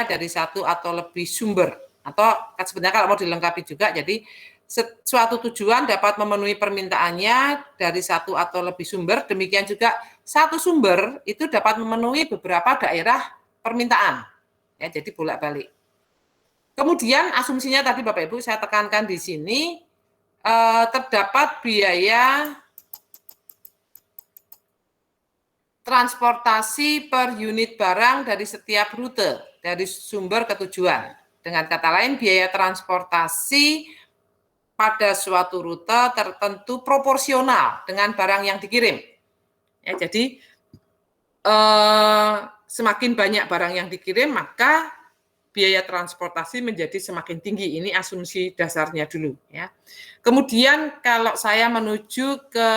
dari satu atau lebih sumber. Atau sebenarnya kalau mau dilengkapi juga, jadi suatu tujuan dapat memenuhi permintaannya dari satu atau lebih sumber, demikian juga satu sumber itu dapat memenuhi beberapa daerah permintaan. Ya, jadi bolak-balik. Kemudian asumsinya tadi Bapak Ibu saya tekankan di sini, terdapat biaya transportasi per unit barang dari setiap rute, dari sumber ke tujuan. Dengan kata lain, biaya transportasi pada suatu rute tertentu proporsional dengan barang yang dikirim. Ya, jadi semakin banyak barang yang dikirim, maka biaya transportasi menjadi semakin tinggi. Ini asumsi dasarnya dulu. Ya. Kemudian kalau saya menuju ke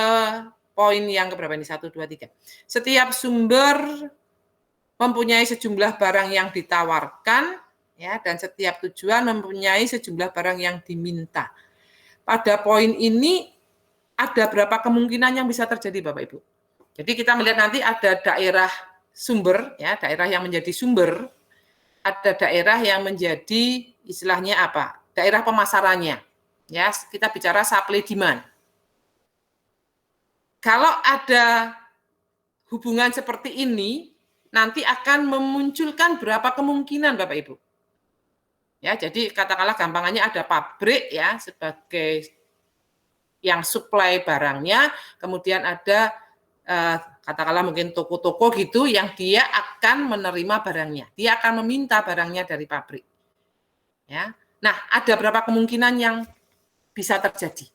poin yang keberapa ini? 1, 2, 3. Setiap sumber mempunyai sejumlah barang yang ditawarkan, ya, dan setiap tujuan mempunyai sejumlah barang yang diminta. Pada poin ini ada berapa kemungkinan yang bisa terjadi, Bapak Ibu? Jadi kita melihat nanti ada daerah sumber, ya, daerah yang menjadi sumber, ada daerah yang menjadi istilahnya apa? Daerah pemasarannya. Ya, kita bicara supply demand. Kalau ada hubungan seperti ini, nanti akan memunculkan berapa kemungkinan, Bapak Ibu. Ya, jadi katakanlah gampangannya ada pabrik ya sebagai yang supply barangnya, kemudian ada katakanlah mungkin toko-toko gitu yang dia akan menerima barangnya, dia akan meminta barangnya dari pabrik. Ya, nah ada berapa kemungkinan yang bisa terjadi?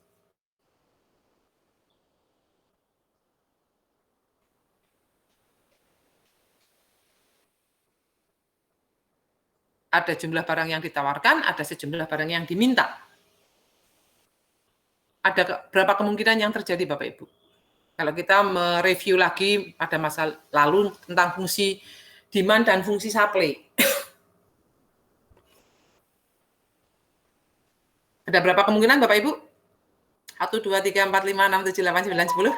Ada jumlah barang yang ditawarkan, ada sejumlah barang yang diminta. Ada berapa kemungkinan yang terjadi, Bapak Ibu? Kalau kita mereview lagi pada masa lalu tentang fungsi demand dan fungsi supply. Ada berapa kemungkinan, Bapak Ibu? 1, 2, 3, 4, 5, 6, 7, 8, 9, 10.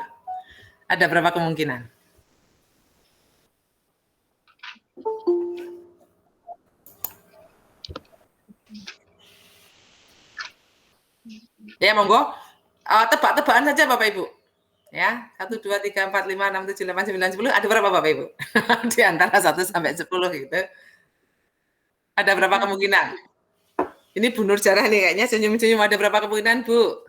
Ada berapa kemungkinan? Ya, monggo. Tebak-tebakan saja, Bapak Ibu. Ya, 1, 2, 3, 4, 5, 6, 7, 8, 9, 10. Ada berapa, Bapak Ibu? Di antara 1 sampai 10 gitu. Ada berapa kemungkinan? Ini Bu Nur Jarah nih kayaknya senyum-senyum. Ada berapa kemungkinan, Bu?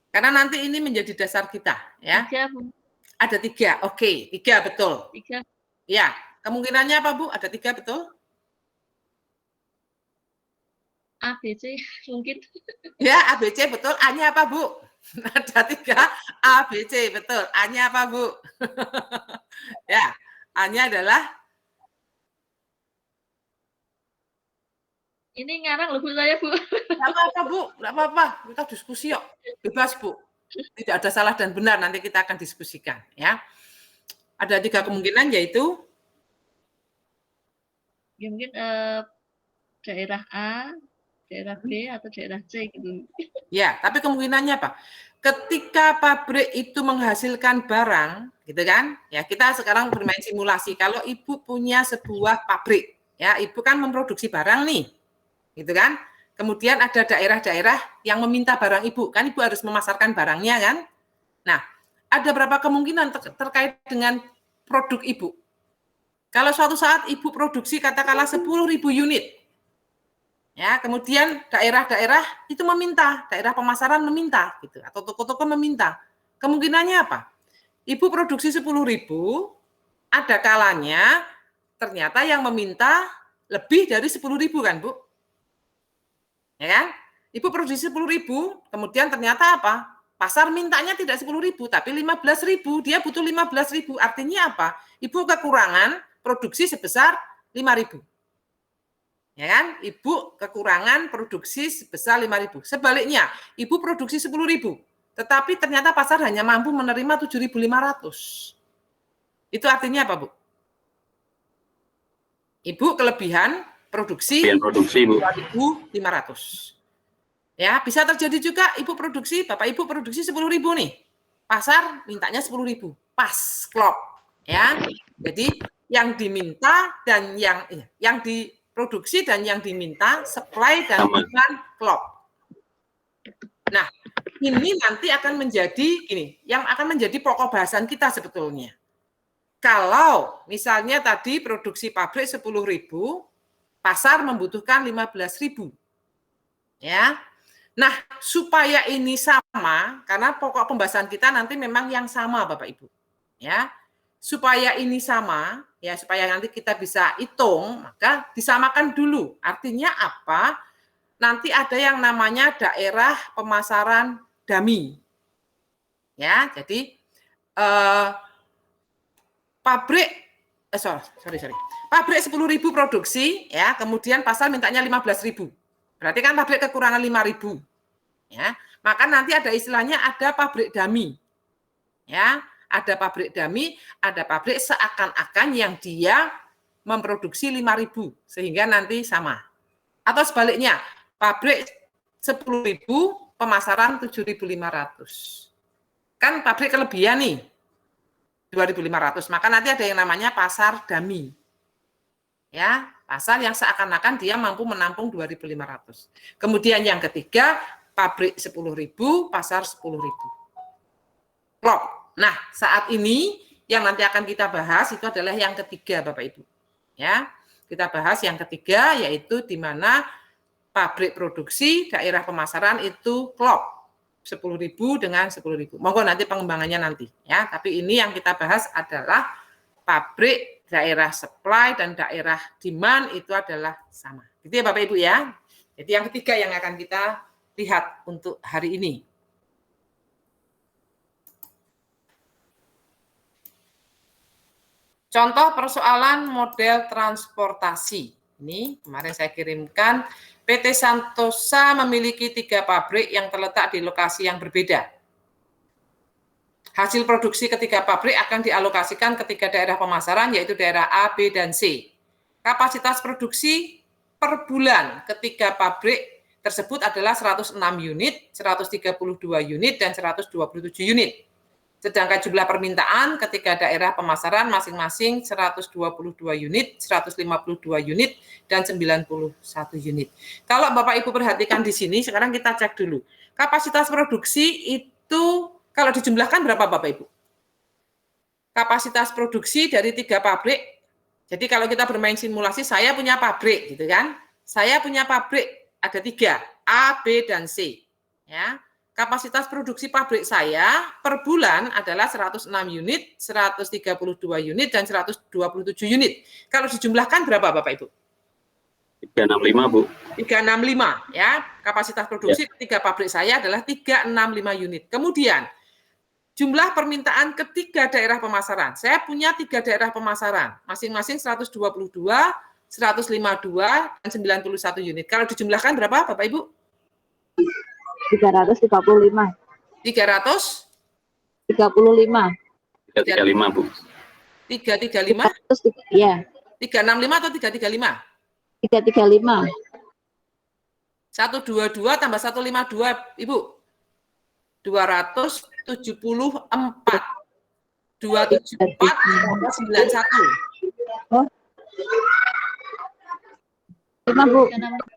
Karena nanti ini menjadi dasar kita, ya. 3, Bu. Ada 3, oke. 3 betul. 3. Ya, kemungkinannya apa, Bu? Ada 3 betul? A, B, C mungkin. Ya, A, B, C betul. A-nya apa, Bu? Ada 3, A, B, C betul. A-nya apa, Bu? Ya, A-nya adalah ini ngarang loh Bu saya, Bu. Nggak apa-apa, Bu. Nggak apa-apa. Kita diskusi yuk. Bebas, Bu. Tidak ada salah dan benar. Nanti kita akan diskusikan. Ya. Ada 3 kemungkinan, yaitu? Ya, mungkin daerah A, daerah B, atau daerah C gitu. Ya, tapi kemungkinannya apa? Ketika pabrik itu menghasilkan barang, gitu kan? Ya, kita sekarang bermain simulasi. Kalau Ibu punya sebuah pabrik, ya, Ibu kan memproduksi barang nih. Gitu kan? Kemudian ada daerah-daerah yang meminta barang Ibu, kan Ibu harus memasarkan barangnya kan? Nah, ada berapa kemungkinan terkait dengan produk Ibu? Kalau suatu saat Ibu produksi katakanlah 10.000 unit, ya, kemudian daerah-daerah itu meminta, daerah pemasaran meminta, gitu, atau toko-toko meminta. Kemungkinannya apa? Ibu produksi 10.000, ada kalanya ternyata yang meminta lebih dari 10.000 kan, Bu? Ya kan? Ibu produksi 10.000, kemudian ternyata apa? Pasar mintanya tidak 10.000, tapi 15.000. Dia butuh 15.000. Artinya apa? Ibu kekurangan produksi sebesar 5.000. Ya kan? Ibu kekurangan produksi sebesar 5.000. Sebaliknya, Ibu produksi 10.000, tetapi ternyata pasar hanya mampu menerima 7.500. Itu artinya apa, Bu? Ibu kelebihan produksi 2.500. Ya, bisa terjadi juga Ibu produksi, Bapak Ibu produksi 10.000 nih. Pasar mintanya 10.000. Pas, klop. Ya, jadi yang diminta dan yang diproduksi dan yang diminta, supply dan demand klop. Nah, ini nanti akan menjadi yang akan menjadi pokok bahasan kita sebetulnya. Kalau misalnya tadi produksi pabrik 10.000, pasar membutuhkan 15.000. Ya. Nah, supaya ini sama, karena pokok pembahasan kita nanti memang yang sama Bapak Ibu. Ya. Supaya ini sama, ya supaya nanti kita bisa hitung, maka disamakan dulu. Artinya apa? Nanti ada yang namanya daerah pemasaran dummy. Ya, jadi pabrik pabrik 10.000 produksi, ya, kemudian pasar mintanya 15.000. Berarti kan pabrik kekurangan 5.000. Ya, maka nanti ada istilahnya ada pabrik dummy. Ya, ada pabrik dummy, ada pabrik seakan-akan yang dia memproduksi 5.000 sehingga nanti sama. Atau sebaliknya, pabrik 10.000, pemasaran 7.500. Kan pabrik kelebihan nih, 2.500. Maka nanti ada yang namanya pasar dummy. Ya, pasar yang seakan-akan dia mampu menampung 2.500. Kemudian yang ketiga, pabrik 10.000, pasar 10.000. Klop. Nah, saat ini yang nanti akan kita bahas itu adalah yang ketiga, Bapak Ibu. Ya, kita bahas yang ketiga, yaitu di mana pabrik produksi, daerah pemasaran itu klop. 10.000 dengan 10.000. Monggo nanti pengembangannya nanti. Ya, tapi ini yang kita bahas adalah pabrik, daerah supply dan daerah demand itu adalah sama. Gitu ya Bapak Ibu ya. Jadi yang ketiga yang akan kita lihat untuk hari ini. Contoh persoalan model transportasi. Ini kemarin saya kirimkan. PT Santosa memiliki 3 pabrik yang terletak di lokasi yang berbeda. Hasil produksi ketiga pabrik akan dialokasikan ke 3 daerah pemasaran, yaitu daerah A, B, dan C. Kapasitas produksi per bulan ketiga pabrik tersebut adalah 106 unit, 132 unit, dan 127 unit. Sedangkan jumlah permintaan ketiga daerah pemasaran masing-masing 122 unit, 152 unit, dan 91 unit. Kalau Bapak Ibu perhatikan di sini, sekarang kita cek dulu. Kapasitas produksi itu kalau dijumlahkan berapa Bapak Ibu? Kapasitas produksi dari 3 pabrik. Jadi kalau kita bermain simulasi, saya punya pabrik, gitu kan? Saya punya pabrik ada 3, A, B, dan C. Ya. Kapasitas produksi pabrik saya per bulan adalah 106 unit, 132 unit, dan 127 unit. Kalau dijumlahkan berapa Bapak Ibu? 365, Bu. 365, ya. Kapasitas produksi ketiga pabrik saya adalah 365 unit. Kemudian, jumlah permintaan ketiga daerah pemasaran. Saya punya 3 daerah pemasaran, masing-masing 122, 152, dan 91 unit. Kalau dijumlahkan berapa Bapak Ibu? 335. 335, 335, Bu. 335? Ya. 365 atau 335? 335. 122 tambah 152, Ibu. 274. 274 tambah 91. Oh. 5, Bu.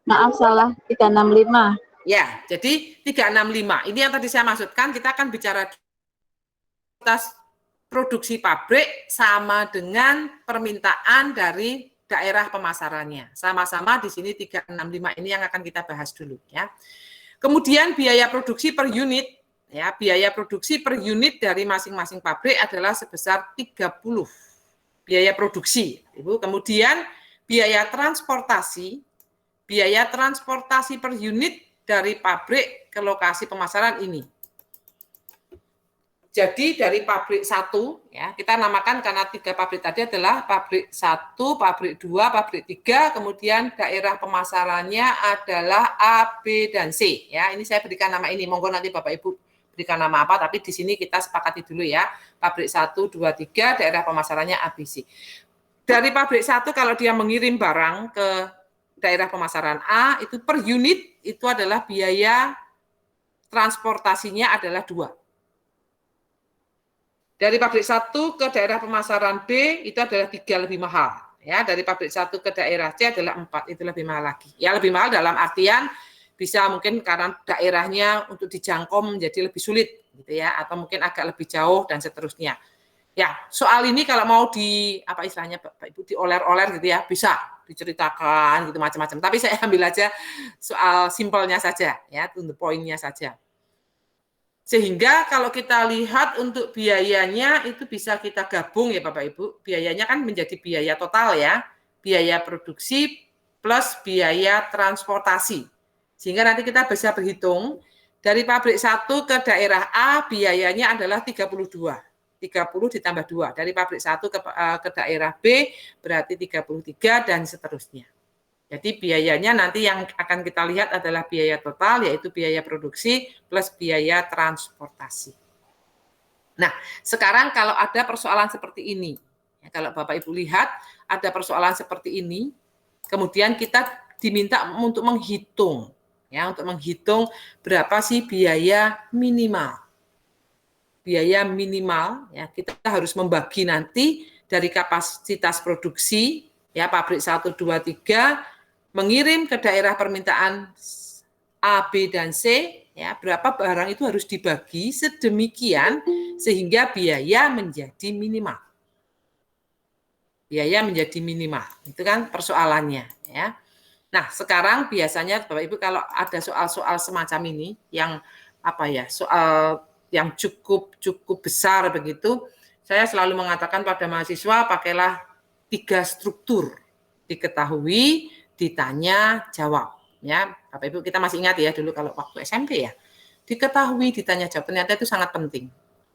Maaf salah, 365. Ya, jadi 365. Ini yang tadi saya maksudkan, kita akan bicara kapasitas produksi pabrik sama dengan permintaan dari daerah pemasarannya. Sama-sama di sini 365 ini yang akan kita bahas dulu ya. Kemudian biaya produksi per unit ya, biaya produksi per unit dari masing-masing pabrik adalah sebesar 30. Biaya produksi, Ibu. Kemudian biaya transportasi per unit dari pabrik ke lokasi pemasaran ini. Jadi dari pabrik 1, ya, kita namakan karena 3 pabrik tadi adalah pabrik 1, pabrik 2, pabrik 3, kemudian daerah pemasarannya adalah A, B, dan C. Ya, ini saya berikan nama ini. Monggo nanti Bapak Ibu berikan nama apa, tapi di sini kita sepakati dulu ya. Pabrik 1, 2, 3, daerah pemasarannya A, B, C. Dari pabrik 1 kalau dia mengirim barang ke daerah pemasaran A, itu per unit itu adalah biaya transportasinya adalah 2. Dari pabrik 1 ke daerah pemasaran B itu adalah 3 lebih mahal. Ya, dari pabrik 1 ke daerah C adalah 4, itu lebih mahal lagi. Ya, lebih mahal dalam artian bisa mungkin karena daerahnya untuk dijangkau menjadi lebih sulit gitu ya, atau mungkin agak lebih jauh dan seterusnya. Ya, soal ini kalau mau di apa istilahnya Bapak Ibu dioler-oler gitu ya, bisa diceritakan gitu macam-macam. Tapi saya ambil aja soal simpelnya saja ya, to the point-nya saja. Sehingga kalau kita lihat untuk biayanya itu bisa kita gabung ya Bapak Ibu. Biayanya kan menjadi biaya total ya. Biaya produksi plus biaya transportasi. Sehingga nanti kita bisa berhitung dari pabrik 1 ke daerah A biayanya adalah 32. 30 ditambah 2. Dari pabrik 1 ke daerah B berarti 33 dan seterusnya. Jadi biayanya nanti yang akan kita lihat adalah biaya total, yaitu biaya produksi plus biaya transportasi. Nah, sekarang kalau ada persoalan seperti ini, ya, kalau Bapak Ibu lihat ada persoalan seperti ini, kemudian kita diminta untuk menghitung, ya, untuk menghitung berapa sih biaya minimal. Biaya minimal, ya, kita harus membagi nanti dari kapasitas produksi, ya, pabrik 1, 2, 3, mengirim ke daerah permintaan A, B, dan C, ya, berapa barang itu harus dibagi sedemikian sehingga biaya menjadi minimal. Biaya menjadi minimal, itu kan persoalannya. Ya. Nah, sekarang biasanya Bapak Ibu kalau ada soal-soal semacam ini, yang apa ya, soal yang cukup besar begitu, saya selalu mengatakan pada mahasiswa pakailah 3 struktur: diketahui, ditanya, jawab. Ya, Bapak Ibu kita masih ingat ya dulu kalau waktu SMP ya, diketahui, ditanya, jawab, ternyata itu sangat penting.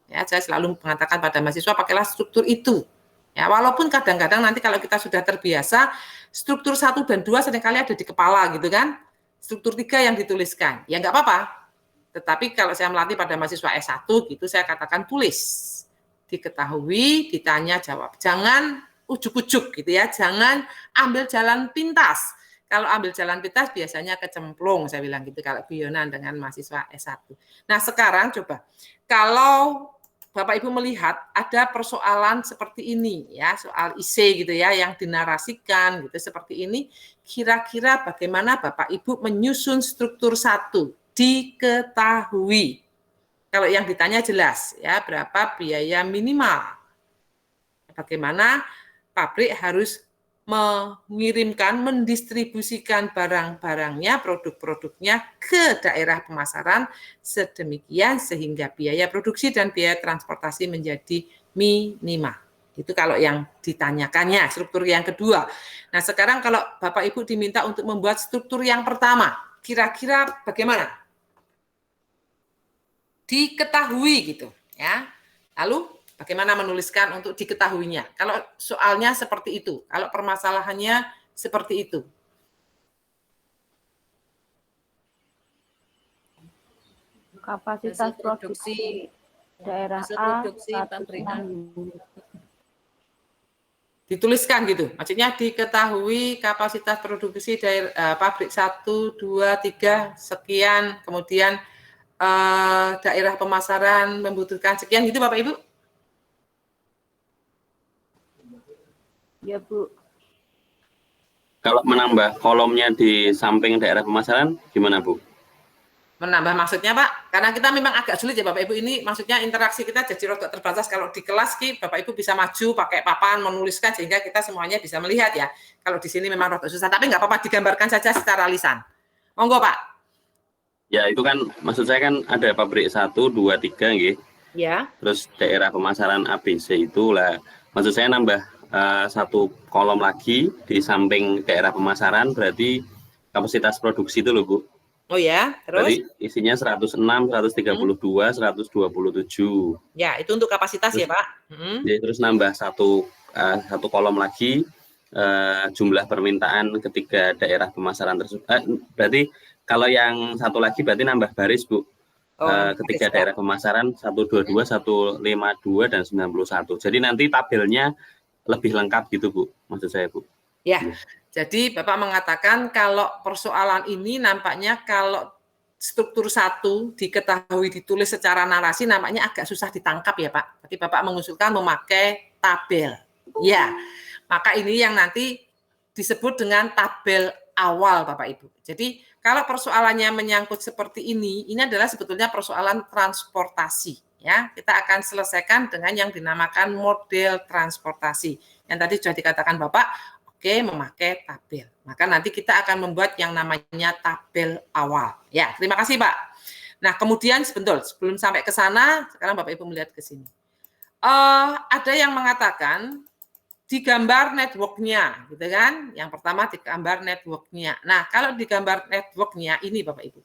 Ya, saya selalu mengatakan pada mahasiswa pakailah struktur itu. Ya, walaupun kadang-kadang nanti kalau kita sudah terbiasa, struktur 1 dan 2 seringkali ada di kepala gitu kan. Struktur 3 yang dituliskan. Ya nggak apa-apa. Tetapi kalau saya melatih pada mahasiswa S1 gitu, saya katakan tulis. Diketahui, ditanya, jawab. Jangan ujuk-ujuk gitu ya, jangan ambil jalan pintas. Kalau ambil jalan pintas biasanya kecemplung, saya bilang gitu kalau guyonan dengan mahasiswa S1. Nah, sekarang coba kalau Bapak Ibu melihat ada persoalan seperti ini ya, soal IC gitu ya yang dinarasikan gitu seperti ini, kira-kira bagaimana Bapak Ibu menyusun struktur 1? Diketahui. Kalau yang ditanya jelas ya, berapa biaya minimal. Bagaimana pabrik harus mengirimkan, mendistribusikan barang-barangnya, produk-produknya ke daerah pemasaran sedemikian sehingga biaya produksi dan biaya transportasi menjadi minimal. Itu kalau yang ditanyakannya, struktur yang kedua. Nah, sekarang kalau Bapak Ibu diminta untuk membuat struktur yang pertama, kira-kira bagaimana? Diketahui gitu, ya. Lalu bagaimana menuliskan untuk diketahuinya? Kalau soalnya seperti itu, kalau permasalahannya seperti itu. Kapasitas produksi daerah A produksi pabrikan. Dituliskan gitu, maksudnya diketahui kapasitas produksi daerah pabrik 1, 2, 3 sekian, kemudian daerah pemasaran membutuhkan sekian gitu Bapak Ibu? Ya, Bu. Kalau menambah kolomnya di samping daerah pemasaran, gimana Bu? Menambah maksudnya Pak, karena kita memang agak sulit ya Bapak Ibu ini, maksudnya interaksi kita jadi rada terbatas. Kalau di kelas Bapak Ibu bisa maju pakai papan menuliskan sehingga kita semuanya bisa melihat ya. Kalau di sini memang rada susah, tapi nggak apa-apa digambarkan saja secara lisan. Monggo Pak. Ya itu kan maksud saya kan ada pabrik 1, 2, 3 gitu. Ya. Terus daerah pemasaran ABC itu lah, maksud saya nambah 1 kolom lagi di samping daerah pemasaran berarti kapasitas produksi itu loh Bu. Oh ya, terus? Berarti isinya 106, 132, 127. Ya, itu untuk kapasitas terus, ya Pak. Jadi terus nambah satu kolom lagi jumlah permintaan ketiga daerah pemasaran tersebut. Berarti kalau yang satu lagi berarti nambah baris Bu. Ketiga daerah pemasaran 122, 152 dan 91. Jadi nanti tabelnya lebih lengkap gitu Bu, maksud saya Bu. Ya, jadi Bapak mengatakan kalau persoalan ini nampaknya kalau struktur 1 diketahui ditulis secara narasi nampaknya agak susah ditangkap ya Pak. Tapi Bapak mengusulkan memakai tabel. Ya, maka ini yang nanti disebut dengan tabel awal Bapak Ibu. Jadi kalau persoalannya menyangkut seperti ini adalah sebetulnya persoalan transportasi. Ya, kita akan selesaikan dengan yang dinamakan model transportasi. Yang tadi sudah dikatakan Bapak, oke, memakai tabel. Maka nanti kita akan membuat yang namanya tabel awal. Ya, terima kasih Pak. Nah, kemudian sebelum sampai ke sana, sekarang Bapak Ibu melihat ke sini. Ada yang mengatakan digambar network-nya, gitu kan? Yang pertama digambar network-nya. Nah, kalau digambar network-nya ini Bapak Ibu,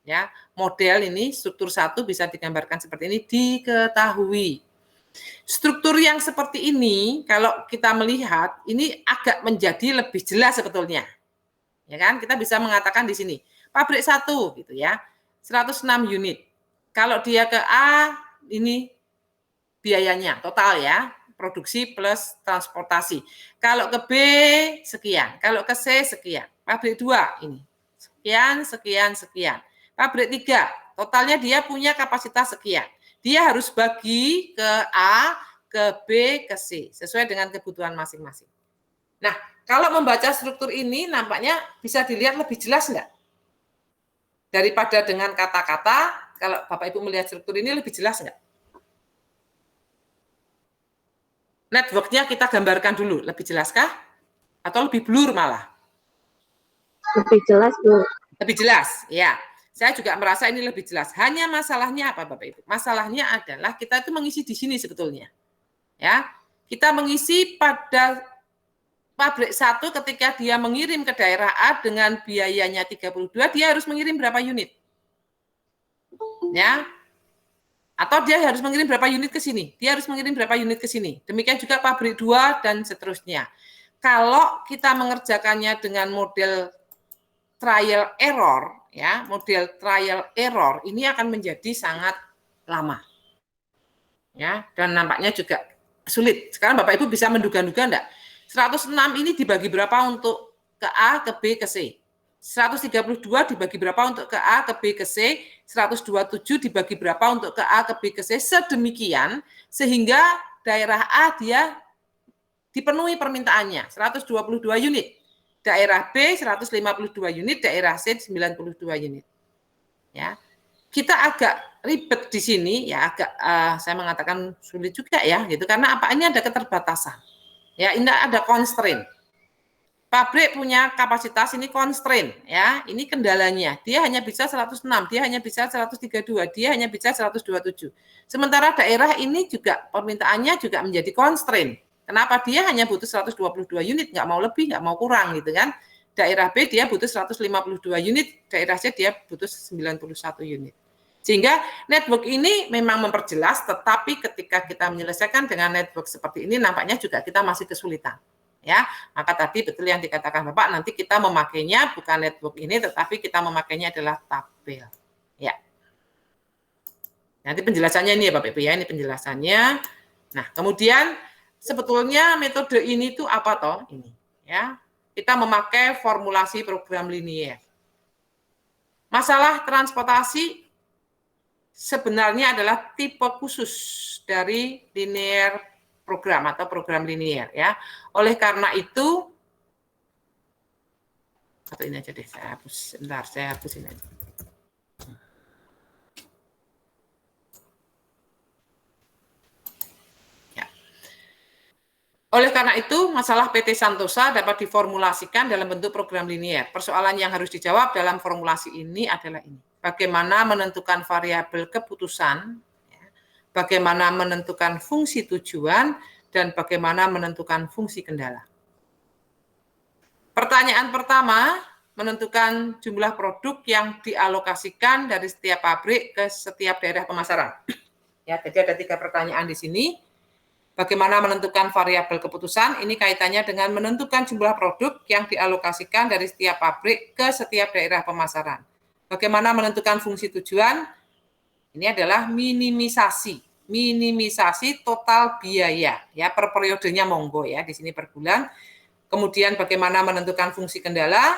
ya, model ini struktur 1 bisa digambarkan seperti ini, diketahui. Struktur yang seperti ini kalau kita melihat ini agak menjadi lebih jelas sebetulnya. Ya kan? Kita bisa mengatakan di sini pabrik 1 gitu ya. 106 unit. Kalau dia ke A ini biayanya total ya, produksi plus transportasi. Kalau ke B sekian, kalau ke C sekian. Pabrik 2 ini sekian. Pabrik 3, totalnya dia punya kapasitas sekian. Dia harus bagi ke A, ke B, ke C, sesuai dengan kebutuhan masing-masing. Nah, kalau membaca struktur ini nampaknya bisa dilihat lebih jelas enggak? Daripada dengan kata-kata, kalau Bapak Ibu melihat struktur ini lebih jelas enggak? Network-nya kita gambarkan dulu, lebih jelaskah? Atau lebih blur malah? Lebih jelas, Bu. Lebih jelas, ya. Saya juga merasa ini lebih jelas. Hanya masalahnya apa Bapak Ibu? Masalahnya adalah kita itu mengisi di sini sebetulnya. Ya. Kita mengisi pada pabrik 1 ketika dia mengirim ke daerah A dengan biayanya 32, dia harus mengirim berapa unit? Ya. Atau dia harus mengirim berapa unit ke sini? Dia harus mengirim berapa unit ke sini? Demikian juga pabrik 2 dan seterusnya. Kalau kita mengerjakannya dengan model trial error, ya, model trial error ini akan menjadi sangat lama. Ya, dan nampaknya juga sulit. Sekarang Bapak Ibu bisa menduga-duga enggak? 106 ini dibagi berapa untuk ke A, ke B, ke C? 132 dibagi berapa untuk ke A, ke B, ke C? 127 dibagi berapa untuk ke A, ke B, ke C? Sedemikian sehingga daerah A dia dipenuhi permintaannya, 122 unit. Daerah B 152 unit, daerah C 92 unit. Ya. Kita agak ribet di sini ya, agak saya mengatakan sulit juga ya gitu karena apa? Ini ada keterbatasan. Ya, ini ada constraint. Pabrik punya kapasitas ini constraint ya. Ini kendalanya. Dia hanya bisa 106, dia hanya bisa 132, dia hanya bisa 127. Sementara daerah ini juga permintaannya juga menjadi constraint. Kenapa? Dia hanya butuh 122 unit, nggak mau lebih, nggak mau kurang gitu kan. Daerah B dia butuh 152 unit, daerah C dia butuh 91 unit. Sehingga network ini memang memperjelas, tetapi ketika kita menyelesaikan dengan network seperti ini, nampaknya juga kita masih kesulitan. Ya, maka tadi betul yang dikatakan Bapak, nanti kita memakainya bukan network ini, tetapi kita memakainya adalah tabel. Ya. Nanti penjelasannya ini ya Bapak Ibu ya, ini penjelasannya. Nah, kemudian sebetulnya metode ini tuh apa toh? Ini ya. Kita memakai formulasi program linier. Masalah transportasi sebenarnya adalah tipe khusus dari linear program atau program linier ya. Oleh karena itu atau ini aja deh, saya hapus. Sebentar, saya hapus ini aja. Oleh karena itu, masalah PT Santosa dapat diformulasikan dalam bentuk program linier. Persoalan yang harus dijawab dalam formulasi ini adalah ini. Bagaimana menentukan variabel keputusan, bagaimana menentukan fungsi tujuan, dan bagaimana menentukan fungsi kendala. Pertanyaan pertama, menentukan jumlah produk yang dialokasikan dari setiap pabrik ke setiap daerah pemasaran. Ya, jadi ada 3 pertanyaan di sini. Bagaimana menentukan variabel keputusan? Ini kaitannya dengan menentukan jumlah produk yang dialokasikan dari setiap pabrik ke setiap daerah pemasaran. Bagaimana menentukan fungsi tujuan? Ini adalah minimisasi total biaya ya per periodenya monggo ya, di sini per bulan. Kemudian bagaimana menentukan fungsi kendala?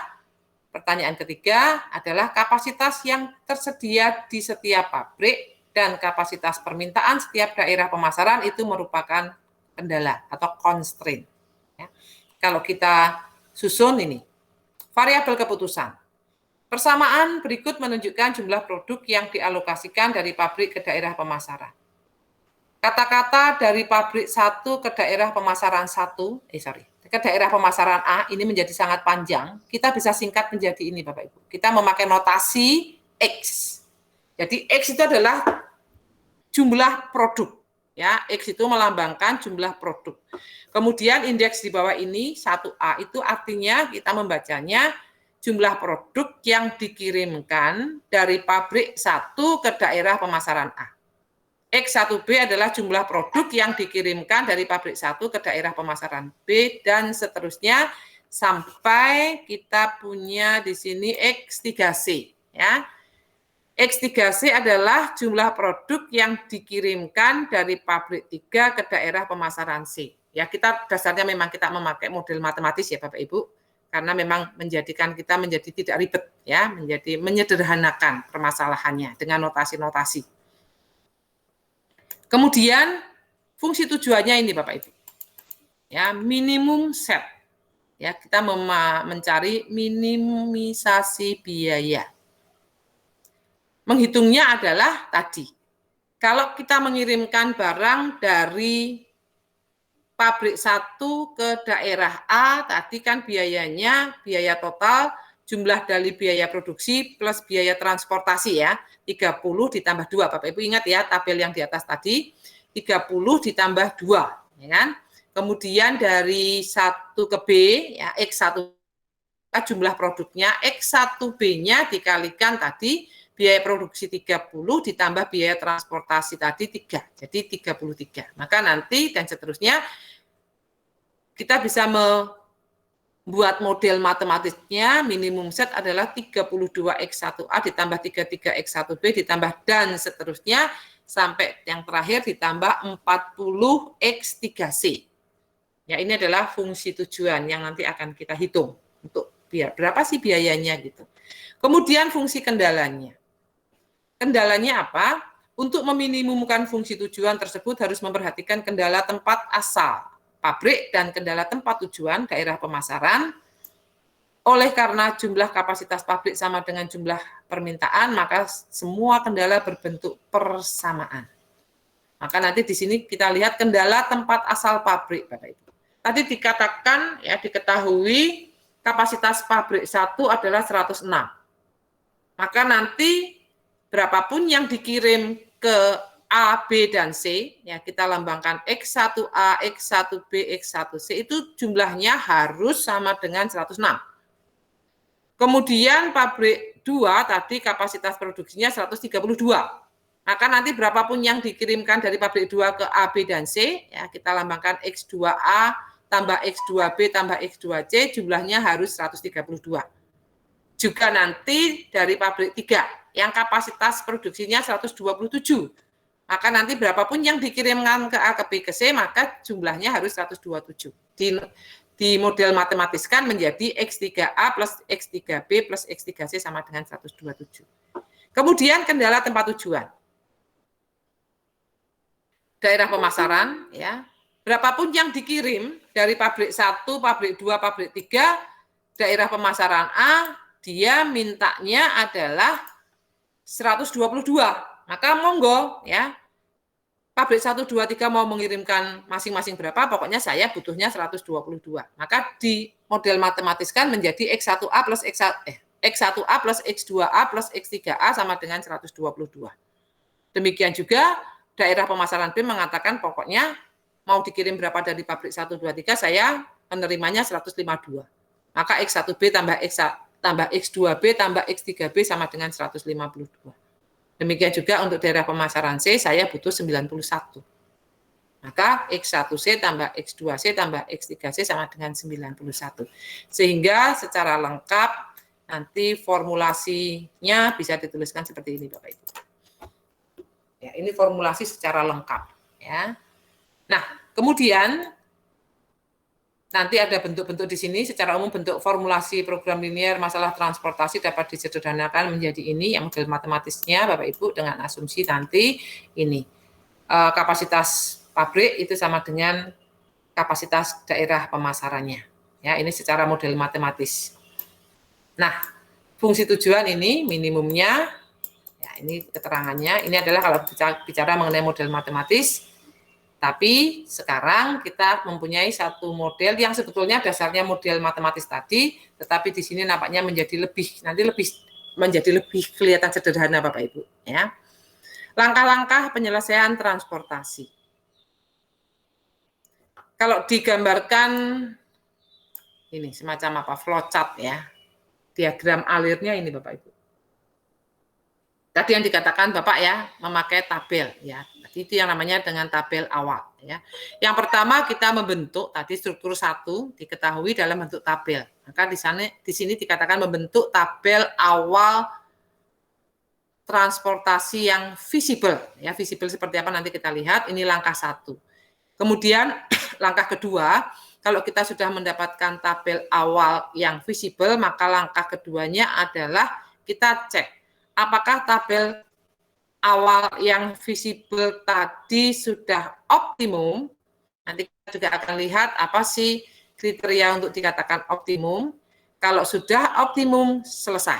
pertanyaan ketiga adalah kapasitas yang tersedia di setiap pabrik dan kapasitas permintaan setiap daerah pemasaran itu merupakan kendala atau constraint. Ya. Kalau kita susun ini, variabel keputusan. Persamaan berikut menunjukkan jumlah produk yang dialokasikan dari pabrik ke daerah pemasaran. Kata-kata dari pabrik 1 ke daerah pemasaran ke daerah pemasaran A ini menjadi sangat panjang. Kita bisa singkat menjadi ini, Bapak Ibu. Kita memakai notasi X. Jadi X itu adalah jumlah produk. Ya, X itu melambangkan jumlah produk. Kemudian indeks di bawah ini 1A itu artinya kita membacanya jumlah produk yang dikirimkan dari pabrik 1 ke daerah pemasaran A. X1B adalah jumlah produk yang dikirimkan dari pabrik 1 ke daerah pemasaran B dan seterusnya sampai kita punya di sini X3C ya. X3C adalah jumlah produk yang dikirimkan dari pabrik 3 ke daerah pemasaran C. Ya, kita dasarnya memang kita memakai model matematis ya Bapak Ibu, karena memang menjadikan kita menjadi tidak ribet ya, menjadi menyederhanakan permasalahannya dengan notasi-notasi. Kemudian fungsi tujuannya ini Bapak Ibu. Ya, minimum set. Ya, kita mencari minimisasi biaya. Menghitungnya adalah tadi. Kalau kita mengirimkan barang dari pabrik 1 ke daerah A, tadi kan biayanya, biaya total, jumlah dari biaya produksi plus biaya transportasi ya, 30 ditambah 2. Bapak Ibu ingat ya, tabel yang di atas tadi, 30 ditambah 2. Ya kan? Kemudian dari 1 ke B, ya, X1 jumlah produknya, X1B-nya dikalikan tadi, biaya produksi 30 ditambah biaya transportasi tadi 3, jadi 33. Maka nanti dan seterusnya kita bisa membuat model matematisnya, minimum set adalah 32X1A ditambah 33X1B ditambah dan seterusnya sampai yang terakhir ditambah 40X3C. Ya, ini adalah fungsi tujuan yang nanti akan kita hitung untuk berapa sih biayanya gitu. Kemudian fungsi kendalanya. Kendalanya apa? Untuk meminimumkan fungsi tujuan tersebut harus memperhatikan kendala tempat asal pabrik dan kendala tempat tujuan daerah pemasaran. Oleh karena jumlah kapasitas pabrik sama dengan jumlah permintaan, maka semua kendala berbentuk persamaan. Maka nanti di sini kita lihat kendala tempat asal pabrik, Bapak Ibu. Tadi dikatakan ya diketahui kapasitas pabrik 1 adalah 106. Maka nanti berapapun yang dikirim ke A, B, dan C, ya kita lambangkan X1A, X1B, X1C, itu jumlahnya harus sama dengan 106. Kemudian pabrik 2 tadi kapasitas produksinya 132. Maka nanti berapapun yang dikirimkan dari pabrik 2 ke A, B, dan C, ya kita lambangkan X2A tambah X2B tambah X2C, jumlahnya harus 132. Juga nanti dari pabrik 3, yang kapasitas produksinya 127. Maka nanti berapapun yang dikirimkan ke A, ke B, ke C, maka jumlahnya harus 127. Di model matematiskan menjadi X3A plus X3B plus X3C sama dengan 127. Kemudian kendala tempat tujuan. Daerah pemasaran, ya. Berapapun yang dikirim dari pabrik 1, pabrik 2, pabrik 3, daerah pemasaran A, dia mintanya adalah 122. Maka monggo ya, pabrik 1, 2, 3 mau mengirimkan masing-masing berapa, pokoknya saya butuhnya 122. Maka di model matematiskan menjadi X1A plus X1A plus X2A plus X3A sama dengan 122. Demikian juga daerah pemasaran B mengatakan pokoknya mau dikirim berapa dari pabrik 1, 2, 3, saya menerimanya 152. Maka X1B tambah X2B tambah X3B sama dengan 152. Demikian juga untuk daerah pemasaran C, saya butuh 91. Maka X1C tambah X2C tambah X3C sama dengan 91. Sehingga secara lengkap nanti formulasinya bisa dituliskan seperti ini Bapak Ibu. Ya, ini formulasi secara lengkap. Ya. Nah, kemudian Nanti ada bentuk-bentuk di sini, secara umum bentuk formulasi program linear masalah transportasi dapat disederhanakan menjadi ini, yang model matematisnya Bapak Ibu dengan asumsi nanti ini. Kapasitas pabrik itu sama dengan kapasitas daerah pemasarannya. Ya, ini secara model matematis. Nah, fungsi tujuan ini minimumnya, ya ini keterangannya, ini adalah kalau bicara mengenai model matematis. Tapi sekarang kita mempunyai satu model yang sebetulnya dasarnya model matematis tadi, tetapi di sini nampaknya menjadi menjadi lebih kelihatan sederhana Bapak Ibu. Ya, langkah-langkah penyelesaian transportasi. Kalau digambarkan ini semacam apa flowchart ya, diagram alirnya ini Bapak Ibu. Tadi yang dikatakan Bapak ya, memakai tabel ya. Itu yang namanya dengan tabel awal ya. Yang pertama kita membentuk tadi struktur 1 diketahui dalam bentuk tabel. Maka di sini dikatakan membentuk tabel awal transportasi yang visible ya. Visible seperti apa nanti kita lihat. Ini langkah 1. Kemudian langkah kedua, kalau kita sudah mendapatkan tabel awal yang visible, maka langkah keduanya adalah kita cek apakah tabel awal yang visible tadi sudah optimum. Nanti kita juga akan lihat apa sih kriteria untuk dikatakan optimum. Kalau sudah optimum, selesai.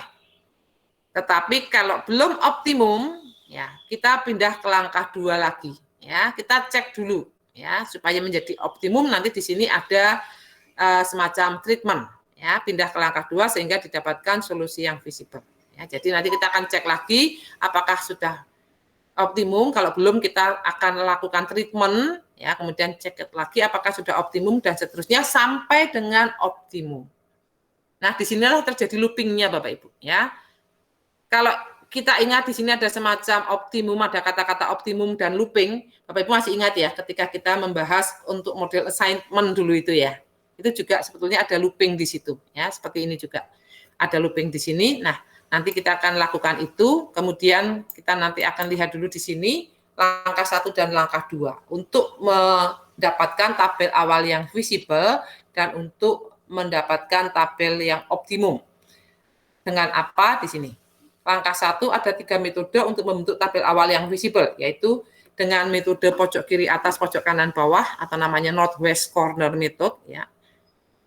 Tetapi kalau belum optimum, ya kita pindah ke langkah 2 lagi. Ya, kita cek dulu ya supaya menjadi optimum. Nanti di sini ada semacam treatment. Ya, pindah ke langkah 2 sehingga didapatkan solusi yang visible. Ya, jadi nanti kita akan cek lagi apakah sudah optimum. Kalau belum, kita akan lakukan treatment ya, kemudian cek lagi apakah sudah optimum dan seterusnya sampai dengan optimum. Nah, disinilah terjadi loopingnya Bapak Ibu ya. Kalau kita ingat di sini ada semacam optimum, ada kata-kata optimum dan looping. Bapak Ibu masih ingat ya ketika kita membahas untuk model assignment dulu itu ya. Itu juga sebetulnya ada looping di situ ya, seperti ini juga. Ada looping di sini. Nah, nanti kita akan lakukan itu, kemudian kita nanti akan lihat dulu di sini langkah 1 dan langkah 2 untuk mendapatkan tabel awal yang visible dan untuk mendapatkan tabel yang optimum. Dengan apa di sini? Langkah 1 ada 3 metode untuk membentuk tabel awal yang visible, yaitu dengan metode pojok kiri atas, pojok kanan bawah atau namanya northwest corner method ya.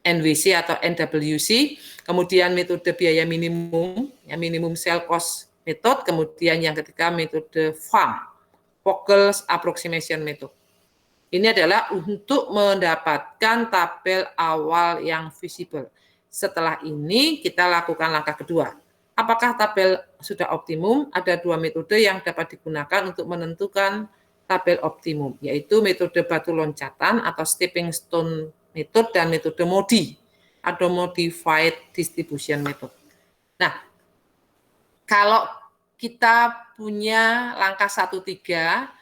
NWC atau NWC, kemudian metode biaya minimum, ya minimum sell cost method, kemudian yang ketiga metode FAM, Vogels Approximation Method. Ini adalah untuk mendapatkan tabel awal yang visible. Setelah ini kita lakukan langkah kedua. Apakah tabel sudah optimum? Ada 2 metode yang dapat digunakan untuk menentukan tabel optimum, yaitu metode batu loncatan atau stepping stone method dan metode MODI atau Modified Distribution Method. Nah, kalau kita punya langkah 1-3,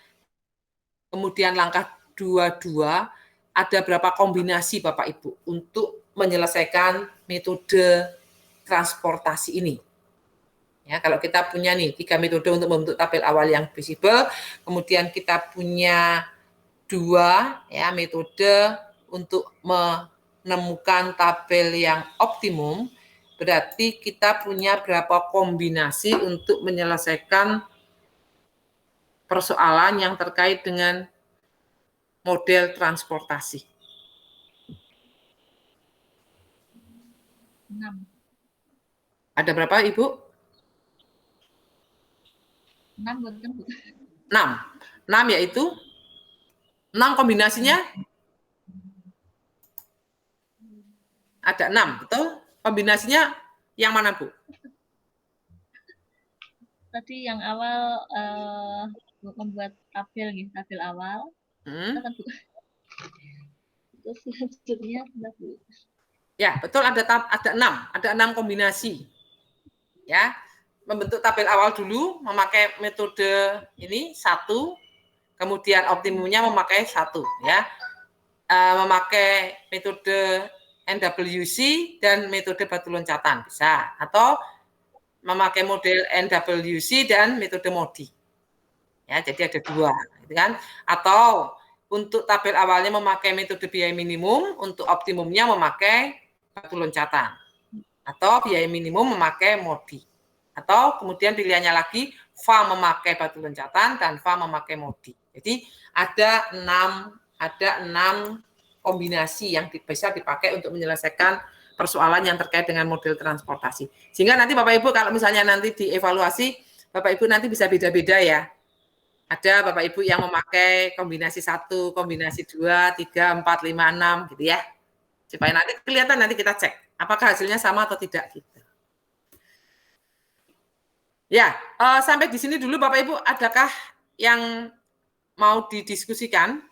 kemudian langkah 2-2, ada berapa kombinasi Bapak Ibu untuk menyelesaikan metode transportasi ini. Ya, kalau kita punya nih 3 metode untuk membentuk tabel awal yang visible, kemudian kita punya 2 ya metode untuk menemukan tabel yang optimum, berarti kita punya berapa kombinasi untuk menyelesaikan persoalan yang terkait dengan model transportasi. 6. Ada berapa Ibu? 6 betul Bu. 6. 6 yaitu 6 kombinasinya ada 6, betul? Kombinasinya yang mana, Bu? Tadi yang awal membuat tabel nih, tabel awal. Bu. Terus selanjutnya Bu. Ya, betul ada 6 kombinasi. Ya, membentuk tabel awal dulu memakai metode ini 1, kemudian optimumnya memakai 1 ya. Memakai metode NWC dan metode batu loncatan bisa, atau memakai model NWC dan metode MODI. Ya, jadi ada 2, gitu kan? Atau untuk tabel awalnya memakai metode biaya minimum, untuk optimumnya memakai batu loncatan. Atau biaya minimum memakai MODI. Atau kemudian pilihannya lagi, FA memakai batu loncatan dan FA memakai MODI. Jadi ada 6 kombinasi yang bisa dipakai untuk menyelesaikan persoalan yang terkait dengan model transportasi. Sehingga nanti Bapak Ibu kalau misalnya nanti dievaluasi, Bapak Ibu nanti bisa beda-beda ya. Ada Bapak Ibu yang memakai kombinasi 1, kombinasi 2, 3, 4, 5, 6 gitu ya. Supaya nanti kelihatan, nanti kita cek apakah hasilnya sama atau tidak gitu. Ya, sampai di sini dulu Bapak Ibu, adakah yang mau didiskusikan?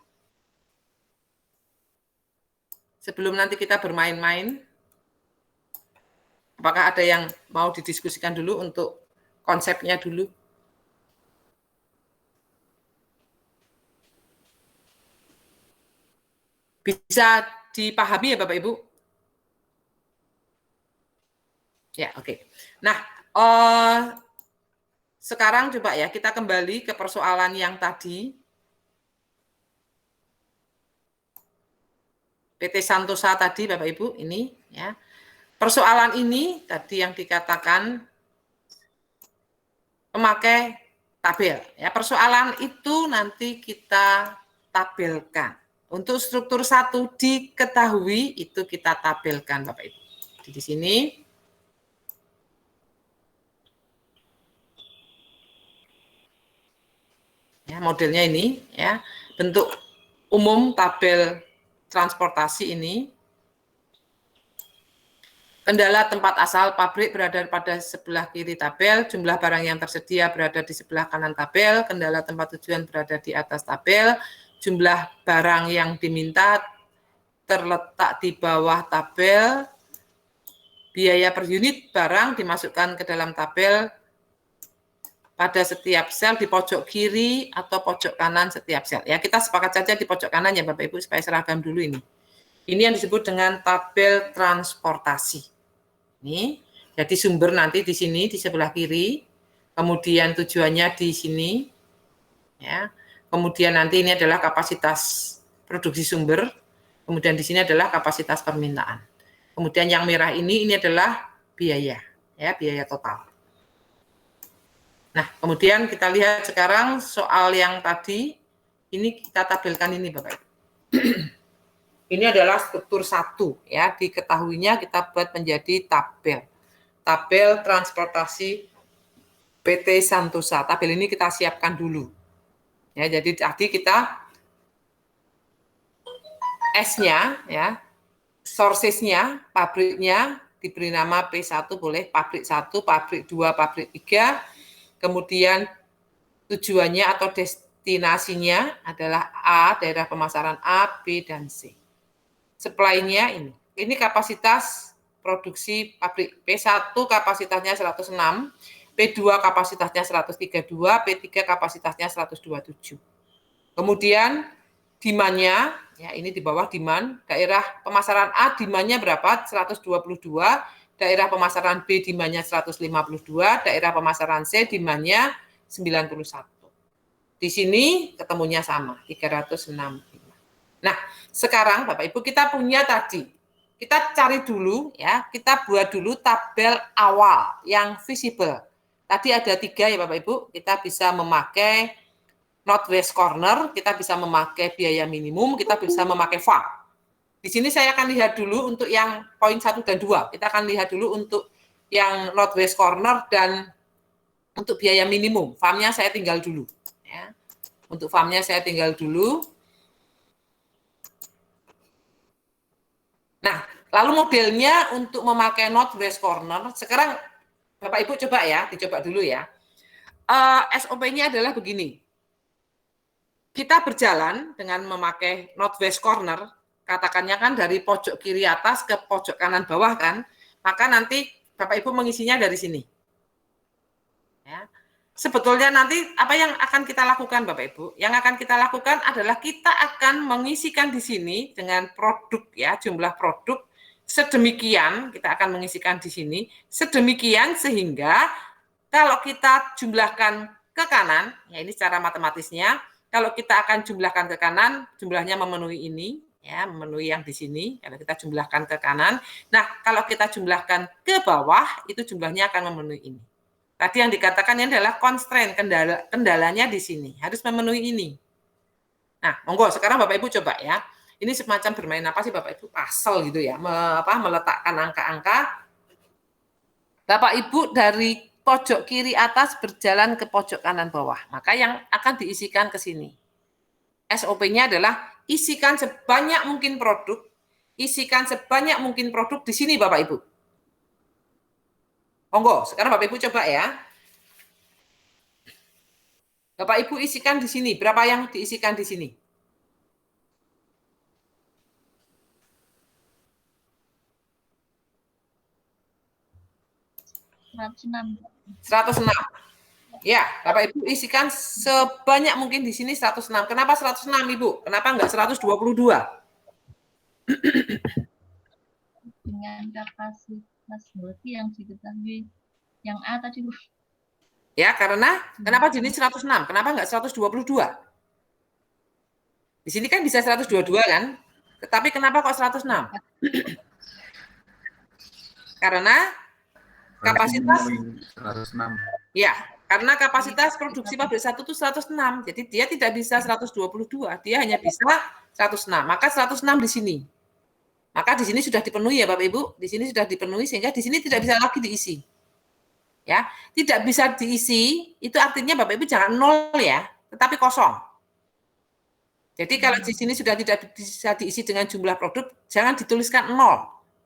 Sebelum nanti kita bermain-main. Apakah ada yang mau didiskusikan dulu untuk konsepnya dulu? Bisa dipahami ya Bapak Ibu? Ya, oke. Nah, sekarang coba ya kita kembali ke persoalan yang tadi. PT Santosa tadi Bapak Ibu, ini ya. Persoalan ini tadi yang dikatakan memakai tabel. Ya, persoalan itu nanti kita tabelkan. Untuk struktur 1 diketahui, itu kita tabelkan Bapak Ibu. Di sini ya, modelnya ini ya, bentuk umum tabel transportasi ini. Kendala tempat asal pabrik berada pada sebelah kiri tabel, jumlah barang yang tersedia berada di sebelah kanan tabel, kendala tempat tujuan berada di atas tabel, jumlah barang yang diminta terletak di bawah tabel, biaya per unit barang dimasukkan ke dalam tabel pada setiap sel di pojok kiri atau pojok kanan setiap sel. Ya, kita sepakat saja di pojok kanan ya Bapak Ibu supaya seragam dulu ini. Ini yang disebut dengan tabel transportasi. Ini, jadi sumber nanti di sini di sebelah kiri, kemudian tujuannya di sini, ya. Kemudian nanti ini adalah kapasitas produksi sumber, kemudian di sini adalah kapasitas permintaan. Kemudian yang merah ini adalah biaya, ya, biaya total. Nah, kemudian kita lihat sekarang soal yang tadi, ini kita tabelkan ini Bapak Ibu. Ini adalah struktur 1, ya, diketahuinya kita buat menjadi tabel. Tabel transportasi PT Santosa. Tabel ini kita siapkan dulu. Ya, jadi tadi kita S-nya, ya, sources-nya, pabriknya diberi nama P1 boleh pabrik 1, pabrik 2, pabrik 3. Kemudian tujuannya atau destinasinya adalah A, daerah pemasaran A, B, dan C. Supply-nya ini kapasitas produksi pabrik. P1 kapasitasnya 106, P2 kapasitasnya 132, P3 kapasitasnya 127. Kemudian demand-nya, ya ini di bawah demand, daerah pemasaran A demand-nya berapa? 122, daerah pemasaran B demand-nya 152, daerah pemasaran C demand-nya 91. Di sini ketemunya sama, 365. Nah, sekarang Bapak Ibu kita punya tadi, kita cari dulu ya, kita buat dulu tabel awal yang visible. Tadi ada 3 ya Bapak Ibu, kita bisa memakai northwest corner, kita bisa memakai biaya minimum, kita bisa memakai FA. Di sini saya akan lihat dulu untuk yang poin 1 dan 2. Kita akan lihat dulu untuk yang northwest corner dan untuk biaya minimum. FAM-nya saya tinggal dulu. Ya. Untuk FAM-nya saya tinggal dulu. Nah, lalu modelnya untuk memakai northwest corner, sekarang Bapak Ibu coba ya, dicoba dulu ya. SOP-nya adalah begini. Kita berjalan dengan memakai northwest corner, katakannya kan dari pojok kiri atas ke pojok kanan bawah kan, maka nanti Bapak Ibu mengisinya dari sini. Ya. Sebetulnya nanti apa yang akan kita lakukan Bapak Ibu? Yang akan kita lakukan adalah kita akan mengisikan di sini dengan produk ya, jumlah produk sedemikian, kita akan mengisikan di sini sedemikian sehingga kalau kita jumlahkan ke kanan, ya ini secara matematisnya, kalau kita akan jumlahkan ke kanan, jumlahnya memenuhi ini, ya, memenuhi yang di sini. Kalau kita jumlahkan ke kanan, nah kalau kita jumlahkan ke bawah, itu jumlahnya akan memenuhi ini. Tadi yang dikatakan ini adalah constraint, kendalanya di sini, harus memenuhi ini. Nah, monggo sekarang Bapak Ibu coba ya. Ini semacam bermain apa sih Bapak Ibu? Puzzle gitu ya, meletakkan angka-angka. Bapak Ibu dari pojok kiri atas berjalan ke pojok kanan bawah. Maka yang akan diisikan ke sini. SOP-nya adalah isikan sebanyak mungkin produk, isikan sebanyak mungkin produk di sini Bapak Ibu. Monggo, sekarang Bapak Ibu coba ya. Bapak Ibu isikan di sini, berapa yang diisikan di sini? Rp106. 106. Ya, Bapak Ibu isikan sebanyak mungkin di sini 106. Kenapa 106 Ibu? Kenapa enggak 122? Dengan kapasitas berarti yang diketahui yang A tadi Bu. Ya, karena kenapa jenis 106? Kenapa enggak 122? Di sini kan bisa 122 kan? Tetapi kenapa kok 106? Karena kapasitas 106. ya, karena kapasitas produksi pabrik 1 itu 106. Jadi dia tidak bisa 122, dia hanya bisa 106. Maka 106 di sini. Maka di sini sudah dipenuhi ya Bapak Ibu, di sini sudah dipenuhi sehingga di sini tidak bisa lagi diisi. Ya, tidak bisa diisi itu artinya Bapak Ibu jangan 0 ya, tetapi kosong. Jadi kalau di sini sudah tidak bisa diisi dengan jumlah produk, jangan dituliskan 0,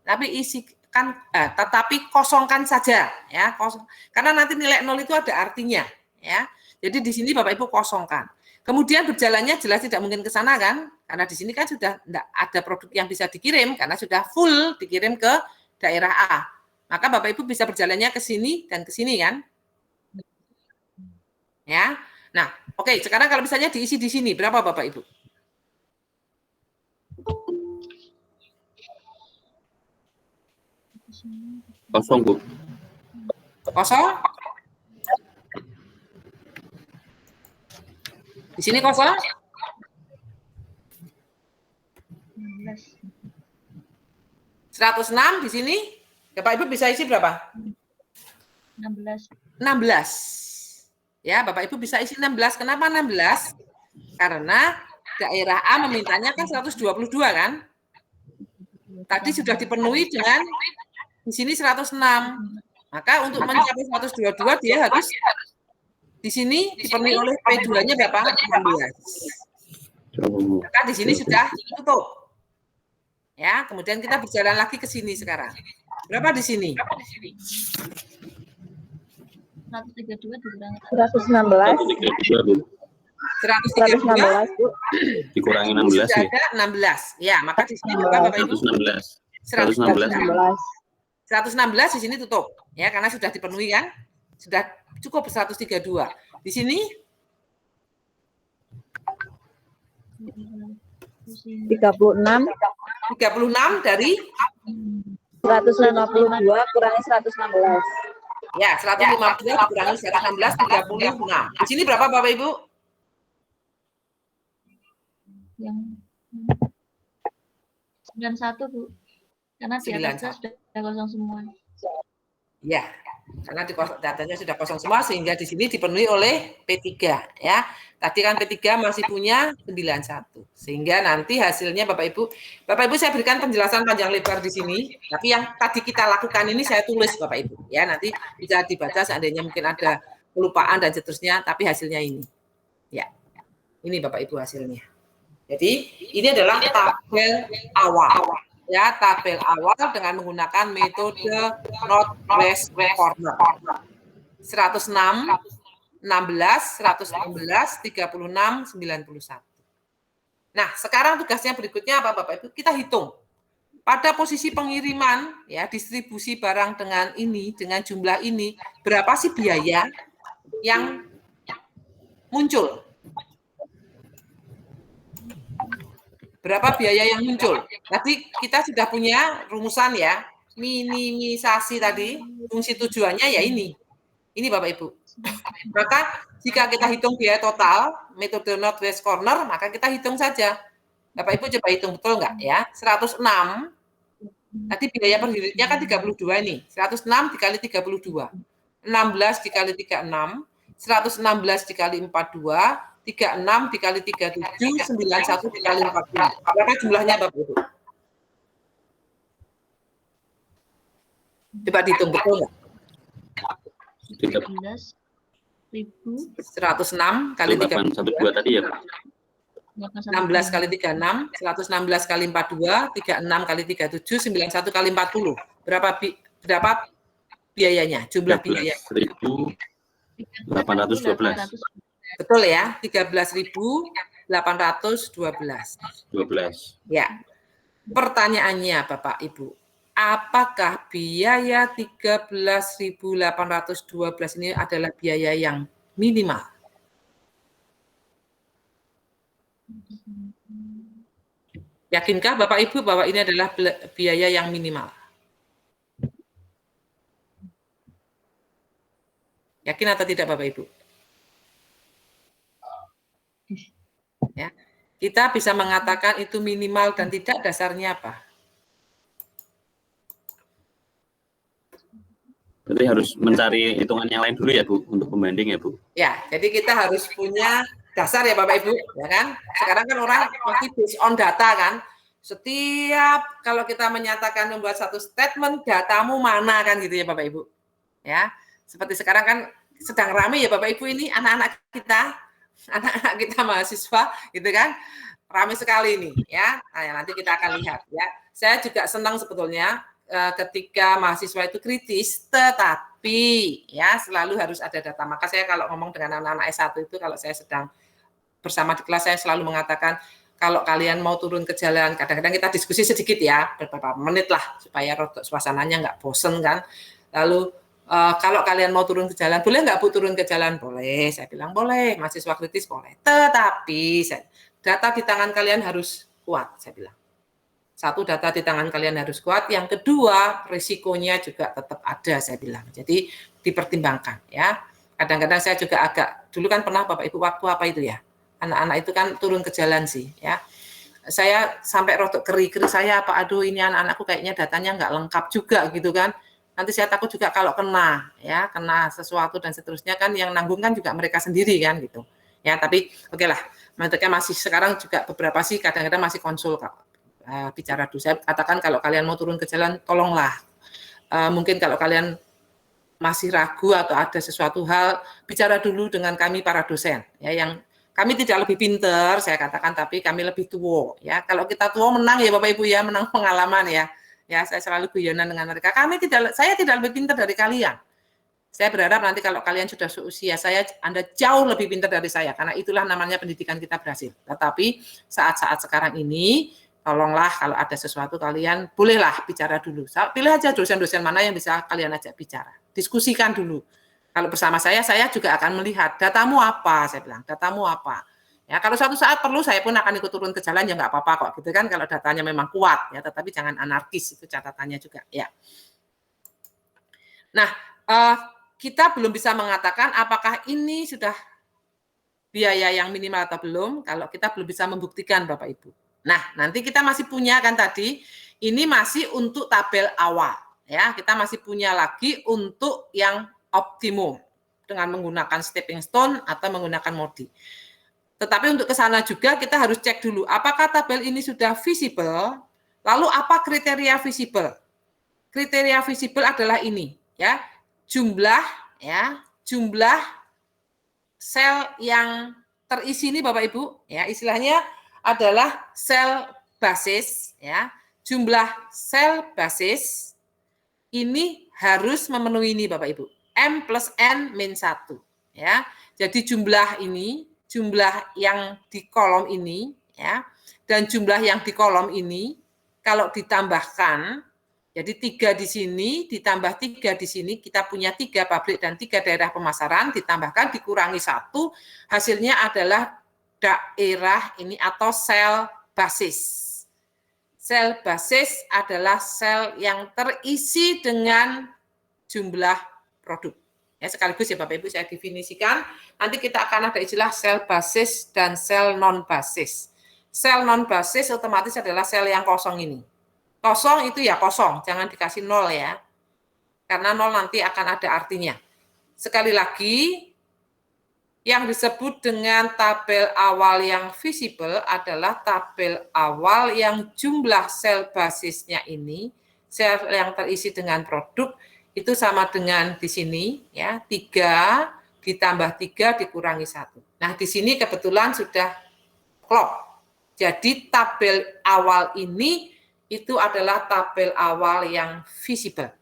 tapi isikan tetapi kosongkan saja ya, kosong. Karena nanti nilai 0 itu ada artinya ya. Jadi di sini Bapak Ibu kosongkan. Kemudian berjalannya jelas tidak mungkin ke sana kan? Karena di sini kan sudah tidak ada produk yang bisa dikirim karena sudah full dikirim ke daerah A. Maka Bapak Ibu bisa berjalannya ke sini dan ke sini kan? Ya. Nah, oke, sekarang kalau misalnya diisi di sini berapa Bapak Ibu? Kosong Bu. Kosong? Di sini kosong? 106 di sini. Bapak Ibu bisa isi berapa? 16. 16. Ya, Bapak Ibu bisa isi 16. Kenapa 16? Karena daerah A memintanya kan 122 kan? Tadi sudah dipenuhi dengan di sini 106. Maka untuk mencapai 122 dia harus di sini dipenuhi oleh P2-nya berapa? 16. Maka di sini sudah tutup. Ya, kemudian kita berjalan lagi ke sini sekarang. Berapa di sini? 132 dikurangi 116. 132 116, Bu. Dikurangi 16 sudah ya. ada 16. Ya, maka di sini berapa Bapak Ibu? 116. 116. 116. 116 di sini tutup. Ya, karena sudah dipenuhi kan? Sudah cukup 132. Di sini 36. 36 dari 152 kurangi 116. ya 152 dikurangi 116 36. Di sini berapa Bapak Ibu? yang 91 Bu. Karena di atasnya 91. sudah kosong semua. Ya, karena datanya sudah kosong semua sehingga di sini dipenuhi oleh P3 ya. Tadi kan P3 masih punya 91. Sehingga nanti hasilnya Bapak Ibu saya berikan penjelasan panjang lebar di sini, tapi yang tadi kita lakukan ini saya tulis Bapak Ibu ya, nanti bisa dibaca seandainya mungkin ada kelupaan dan seterusnya, tapi hasilnya ini. Ya. Ini Bapak Ibu hasilnya. Jadi, ini adalah tabel awal. Ya, tabel awal dengan menggunakan metode Northwest Corner. 106, 16, 116, 36, 91. Nah, sekarang tugasnya berikutnya apa Bapak Ibu? Kita hitung. Pada posisi pengiriman, ya distribusi barang dengan ini, dengan jumlah ini, berapa sih biaya yang muncul? Berapa biaya yang muncul? Tadi kita sudah punya rumusan ya, minimisasi tadi, fungsi tujuannya ya ini. Ini Bapak Ibu. Maka jika kita hitung biaya total, metode Northwest Corner, maka kita hitung saja. Bapak Ibu coba hitung, betul nggak ya? 106, tadi biaya per unitnya kan 32 nih. 106 dikali 32. 16 dikali 36, 116 dikali 42, 36 dikali 37, 91 dikali 40. Berapa jumlahnya Bapak Ibu? Coba dihitung, betul nggak? 106 kali 812 tadi ya, Pak. 16 kali 36, 116 kali 42, 36 kali 37, 91 kali 40. Berapa biayanya? Jumlah biaya. 13.812. Betul ya, 13.812. 12. Ya. Pertanyaannya Bapak Ibu, apakah biaya 13.812 ini adalah biaya yang minimal? Yakinkah Bapak Ibu bahwa ini adalah biaya yang minimal? Yakin atau tidak Bapak Ibu? Ya. Kita bisa mengatakan itu minimal dan tidak, dasarnya apa? Berarti harus mencari hitungan yang lain dulu ya Bu, untuk pembanding ya Bu. Ya, jadi kita harus punya dasar ya Bapak Ibu, ya kan? Sekarang kan orang masih based on data kan. Setiap kalau kita menyatakan membuat satu statement, datamu mana kan gitu ya Bapak Ibu. Ya, seperti sekarang kan sedang ramai ya Bapak Ibu ini anak-anak kita mahasiswa gitu kan. Ramai sekali ini ya. Nah, nanti kita akan lihat ya. Saya juga senang sebetulnya ketika mahasiswa itu kritis, tetapi ya selalu harus ada data. Maka saya kalau ngomong dengan anak-anak S1 itu, kalau saya sedang bersama di kelas, saya selalu mengatakan, kalau kalian mau turun ke jalan, kadang-kadang kita diskusi sedikit ya, beberapa menit lah, supaya suasananya nggak bosen kan. Lalu kalau kalian mau turun ke jalan, boleh nggak Bu turun ke jalan? Boleh, saya bilang boleh, mahasiswa kritis boleh. Tetapi data di tangan kalian harus kuat, saya bilang. Satu, data di tangan kalian harus kuat. Yang kedua, risikonya juga tetap ada, saya bilang. Jadi dipertimbangkan ya. Kadang-kadang saya juga agak, dulu kan pernah Bapak Ibu waktu apa itu ya, anak-anak itu kan turun ke jalan sih ya. Saya sampai rotok keri saya, apa aduh ini anak-anakku kayaknya datanya nggak lengkap juga gitu kan. Nanti saya takut juga kalau kena ya, kena sesuatu dan seterusnya kan, yang nanggung kan juga mereka sendiri kan gitu. Ya, tapi oke lah. Mereka masih sekarang juga beberapa sih kadang-kadang masih konsul bicara dulu. Saya katakan kalau kalian mau turun ke jalan, tolonglah. Mungkin kalau kalian masih ragu atau ada sesuatu hal, bicara dulu dengan kami para dosen. Ya, yang kami tidak lebih pinter, saya katakan, tapi kami lebih tua. Ya, kalau kita tua menang ya Bapak Ibu ya, menang pengalaman ya. Ya, saya selalu guyonan dengan mereka. Saya tidak lebih pinter dari kalian. Saya berharap nanti kalau kalian sudah seusia saya, Anda jauh lebih pintar dari saya, karena itulah namanya pendidikan kita berhasil. Tetapi saat-saat sekarang ini, tolonglah kalau ada sesuatu kalian bolehlah bicara dulu. Pilih aja dosen-dosen mana yang bisa kalian ajak bicara. Diskusikan dulu. Kalau bersama saya juga akan melihat datamu apa, saya bilang, datamu apa. Ya, kalau suatu saat perlu saya pun akan ikut turun ke jalan, ya nggak apa-apa kok, gitu kan, kalau datanya memang kuat ya, tetapi jangan anarkis, itu catatannya juga ya. Nah, kita belum bisa mengatakan apakah ini sudah biaya yang minimal atau belum, kalau kita belum bisa membuktikan Bapak Ibu. Nah, nanti kita masih punya kan tadi, ini masih untuk tabel awal. Ya, kita masih punya lagi untuk yang optimum dengan menggunakan stepping stone atau menggunakan modi. Tetapi untuk ke sana juga kita harus cek dulu apakah tabel ini sudah visible, lalu apa kriteria visible. Kriteria visible adalah ini ya, jumlah sel yang terisi ini Bapak Ibu ya, istilahnya adalah sel basis ya. Jumlah sel basis ini harus memenuhi ini Bapak Ibu, M plus N min 1 ya. Jadi jumlah ini, jumlah yang di kolom ini ya, dan jumlah yang di kolom ini kalau ditambahkan, jadi 3 di sini ditambah 3 di sini, kita punya 3 pabrik dan 3 daerah pemasaran, ditambahkan dikurangi 1, hasilnya adalah daerah ini atau sel basis. Sel basis adalah sel yang terisi dengan jumlah produk. Ya, sekaligus ya Bapak Ibu saya definisikan. Nanti kita akan ada istilah sel basis dan sel non basis. Sel non basis otomatis adalah sel yang kosong ini. Kosong itu ya kosong, jangan dikasih nol ya. Karena nol nanti akan ada artinya. Sekali lagi, yang disebut dengan tabel awal yang visible adalah tabel awal yang jumlah sel basisnya ini, sel yang terisi dengan produk, itu sama dengan di sini, ya 3 ditambah 3 dikurangi 1. Nah, di sini kebetulan sudah klop. Jadi tabel awal ini itu adalah tabel awal yang visible.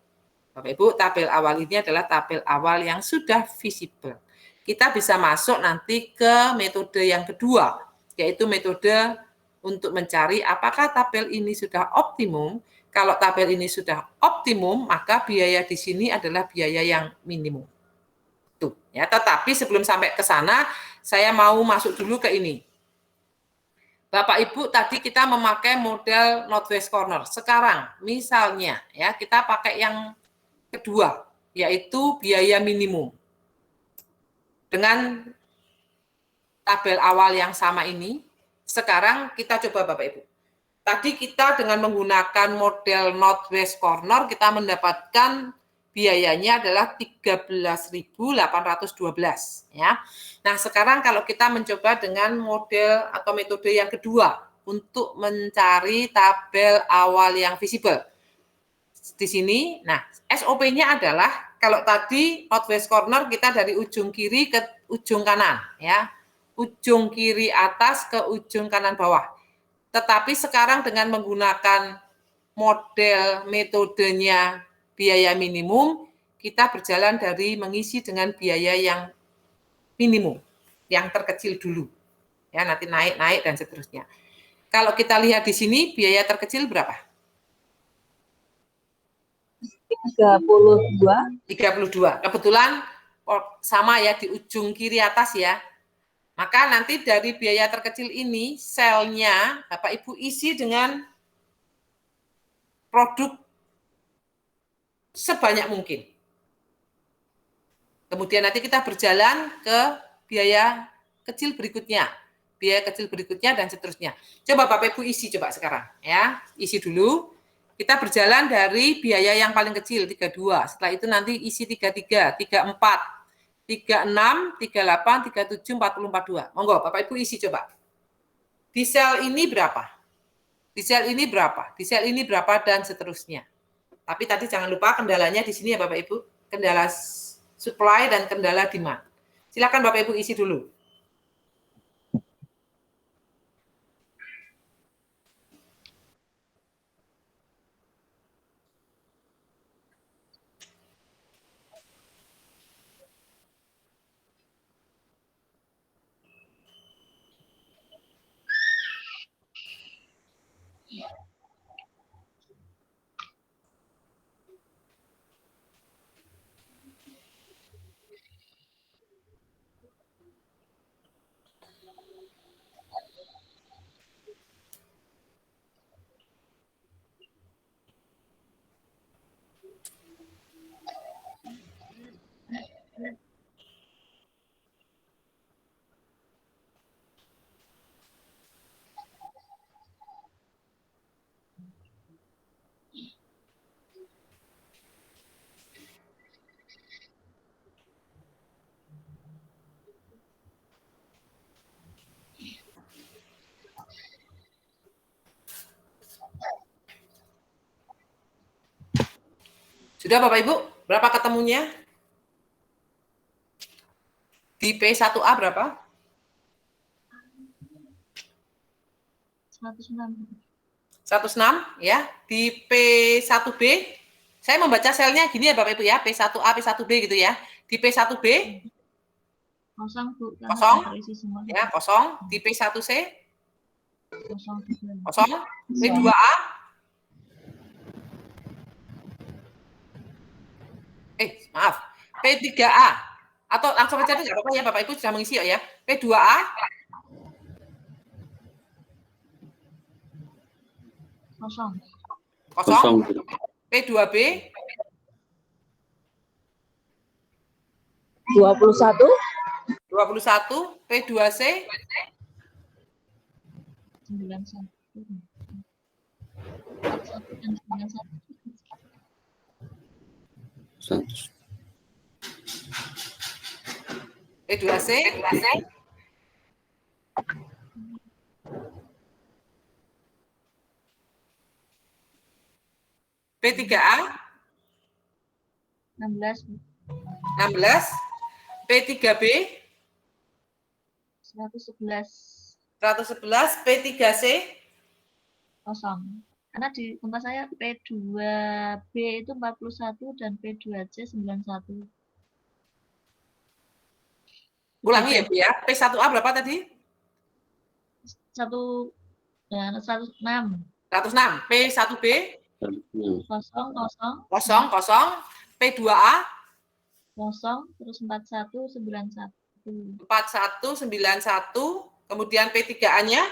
Bapak Ibu, tabel awal ini adalah tabel awal yang sudah visible. Kita bisa masuk nanti ke metode yang kedua, yaitu metode untuk mencari apakah tabel ini sudah optimum. Kalau tabel ini sudah optimum, maka biaya di sini adalah biaya yang minimum. Tuh, ya. Tetapi sebelum sampai ke sana, saya mau masuk dulu ke ini. Bapak Ibu, tadi kita memakai model Northwest Corner. Sekarang, misalnya, ya kita pakai yang kedua, yaitu biaya minimum. Dengan tabel awal yang sama ini, sekarang kita coba Bapak Ibu. Tadi kita dengan menggunakan model Northwest Corner, kita mendapatkan biayanya adalah 13.812 ya. Nah, sekarang kalau kita mencoba dengan model atau metode yang kedua untuk mencari tabel awal yang visible. Di sini, nah SOP-nya adalah kalau tadi Northwest Corner kita dari ujung kiri ke ujung kanan ya. Ujung kiri atas ke ujung kanan bawah. Tetapi sekarang dengan menggunakan model metodenya biaya minimum, kita berjalan dari mengisi dengan biaya yang minimum, yang terkecil dulu. Ya, nanti naik dan seterusnya. Kalau kita lihat di sini biaya terkecil berapa? 32. Kebetulan sama ya di ujung kiri atas ya. Maka nanti dari biaya terkecil ini selnya Bapak Ibu isi dengan produk sebanyak mungkin. Kemudian nanti kita berjalan ke biaya kecil berikutnya. Biaya kecil berikutnya dan seterusnya. Coba Bapak Ibu isi coba sekarang ya. Isi dulu. Kita berjalan dari biaya yang paling kecil 32. Setelah itu nanti isi 33, 34, 36, 38, 37, 40, 42. Monggo Bapak Ibu isi coba. Di sel ini berapa? Di sel ini berapa? Di sel ini berapa dan seterusnya. Tapi tadi jangan lupa kendalanya di sini ya Bapak Ibu. Kendala supply dan kendala demand. Silakan Bapak Ibu isi dulu. Sudah Bapak Ibu? Berapa ketemunya? Di P1A berapa? 106. 106 ya. Di P1B, saya membaca selnya gini ya Bapak Ibu ya, P1A, P1B gitu ya. Di P1B Kosong Bu. Kosong. Terisi semua. Ya, kosong. Di P1C Kosong juga. kosong. P2A maaf. P3A atau langsung aja nggak apa-apa ya Bapak Ibu sudah mengisi ya. P2A Kosong. kosong. P2B 21. 21. P2C. 91. 41 dan 91. 100. P2C. P3A. 16. 16. P3B. 111. 111. P3C. Kosong. Karena di tempat saya P2B itu 41 dan P2C 91. Ulangi ya, Bu ya. P1A berapa tadi? 106. 106. P1B. 0, 0, 0, 0. P2A. 0, terus 41, 91. 41, 91. Kemudian P3A-nya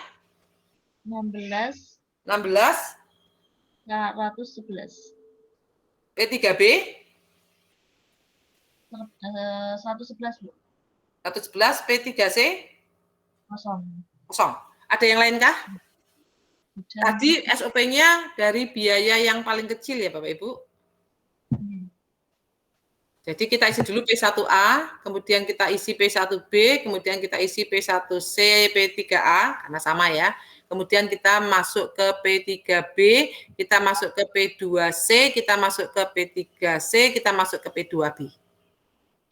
16, 16. 111. P3B 111, Bu. 111. P3C Kosong. 0. Ada yang lain kah? Udah. Tadi SOP-nya dari biaya yang paling kecil ya Bapak Ibu. Jadi kita isi dulu P1A, kemudian kita isi P1B, kemudian kita isi P1C, P3A, karena sama ya. Kemudian kita masuk ke P3B, kita masuk ke P2C, kita masuk ke P3C, kita masuk ke P2B.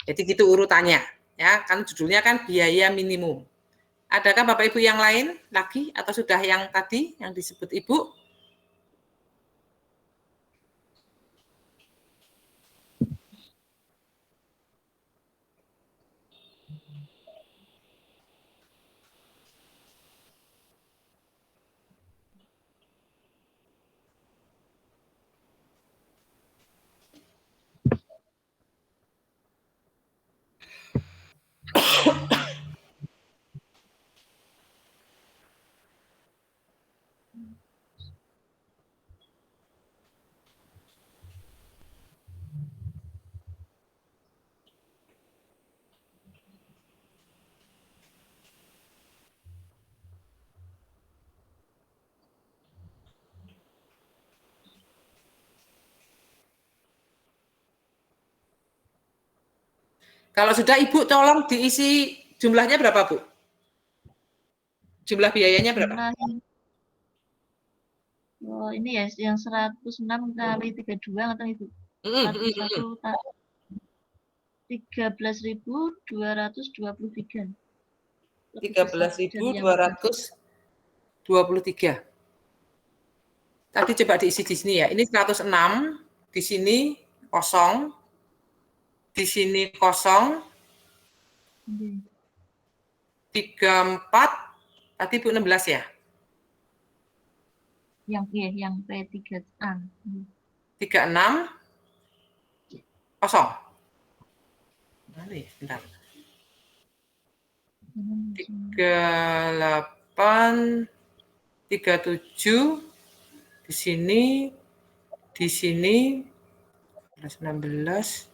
Jadi gitu urutannya, ya. Kan judulnya kan biaya minimum. Adakah Bapak Ibu yang lain lagi atau sudah yang tadi yang disebut Ibu? Kalau sudah Ibu tolong diisi jumlahnya berapa, Bu? Jumlah biayanya berapa? Oh, ini ya yang 106 kali 32 atau Ibu? 13.223. 13.223. Tadi coba diisi di sini ya. Ini 106, di sini kosong, di sini kosong, 34, tadi Bu 16 ya? Yang P3A. 36, kosong. Mana ya? Bentar. 38, 37, di sini, 16.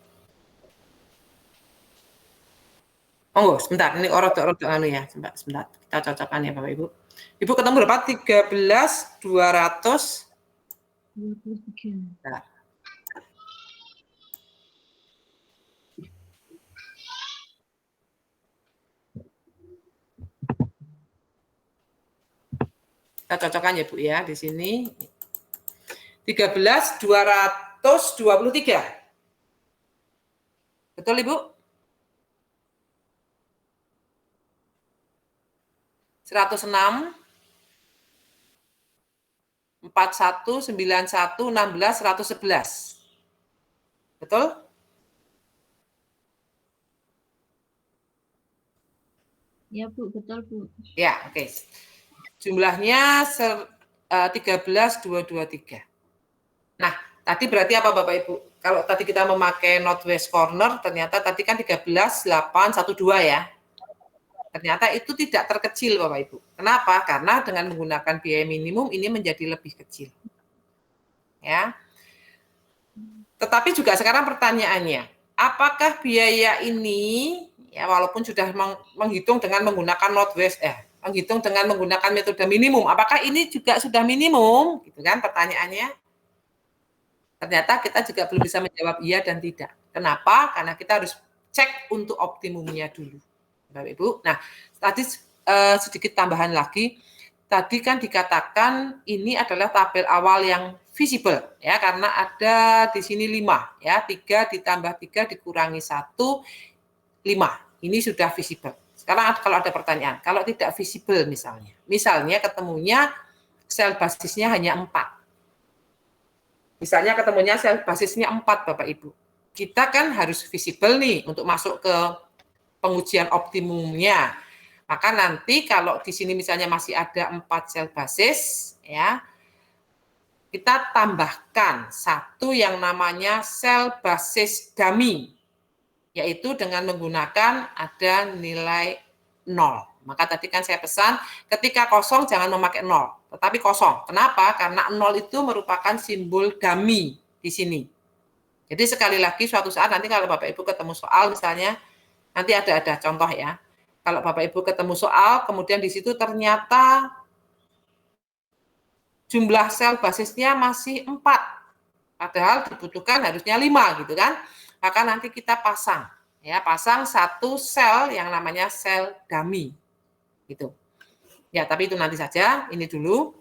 Oh, sebentar, ini rodok anu ya, sebentar. Kita cocokkan ya Bapak Ibu. Ibu ketemu berapa? 13.200. 23. Nah. Kita cocokkan ya Bu ya di sini. 13.223. Betul Ibu? 106, 41, 91, 16, 111. Betul? Ya Bu, betul Bu. Ya, oke. Jumlahnya 13.223. Nah, tadi berarti apa Bapak Ibu? Kalau tadi kita memakai Northwest Corner, ternyata tadi kan 13.812 ya. Ternyata itu tidak terkecil Bapak Ibu. Kenapa? Karena dengan menggunakan biaya minimum ini menjadi lebih kecil. Ya. Tetapi juga sekarang pertanyaannya, apakah biaya ini ya walaupun sudah menghitung dengan menggunakan Northwest menghitung dengan menggunakan metode minimum, apakah ini juga sudah minimum? Gitu kan pertanyaannya. Ternyata kita juga belum bisa menjawab iya dan tidak. Kenapa? Karena kita harus cek untuk optimumnya dulu, Bapak Ibu. Nah, tadi sedikit tambahan lagi. Tadi kan dikatakan ini adalah tabel awal yang visible ya, karena ada di sini 5 ya, 3 ditambah 3 dikurangi 1, 5. Ini sudah visible. Sekarang kalau ada pertanyaan, kalau tidak visible misalnya ketemunya sel basisnya hanya 4. Misalnya ketemunya sel basisnya 4 Bapak Ibu. Kita kan harus visible nih untuk masuk ke pengujian optimumnya. Maka nanti kalau di sini misalnya masih ada 4 sel basis ya, kita tambahkan satu yang namanya sel basis dummy, yaitu dengan menggunakan ada nilai 0. Maka tadi kan saya pesan ketika kosong jangan memakai 0, tetapi kosong. Kenapa? Karena 0 itu merupakan simbol dummy di sini. Jadi sekali lagi suatu saat nanti kalau Bapak Ibu ketemu soal misalnya, nanti ada contoh ya. Kalau Bapak Ibu ketemu soal, kemudian di situ ternyata jumlah sel basisnya masih 4. Padahal dibutuhkan harusnya 5 gitu kan. Maka nanti kita pasang satu sel yang namanya sel dummy. Gitu. Ya, tapi itu nanti saja, ini dulu.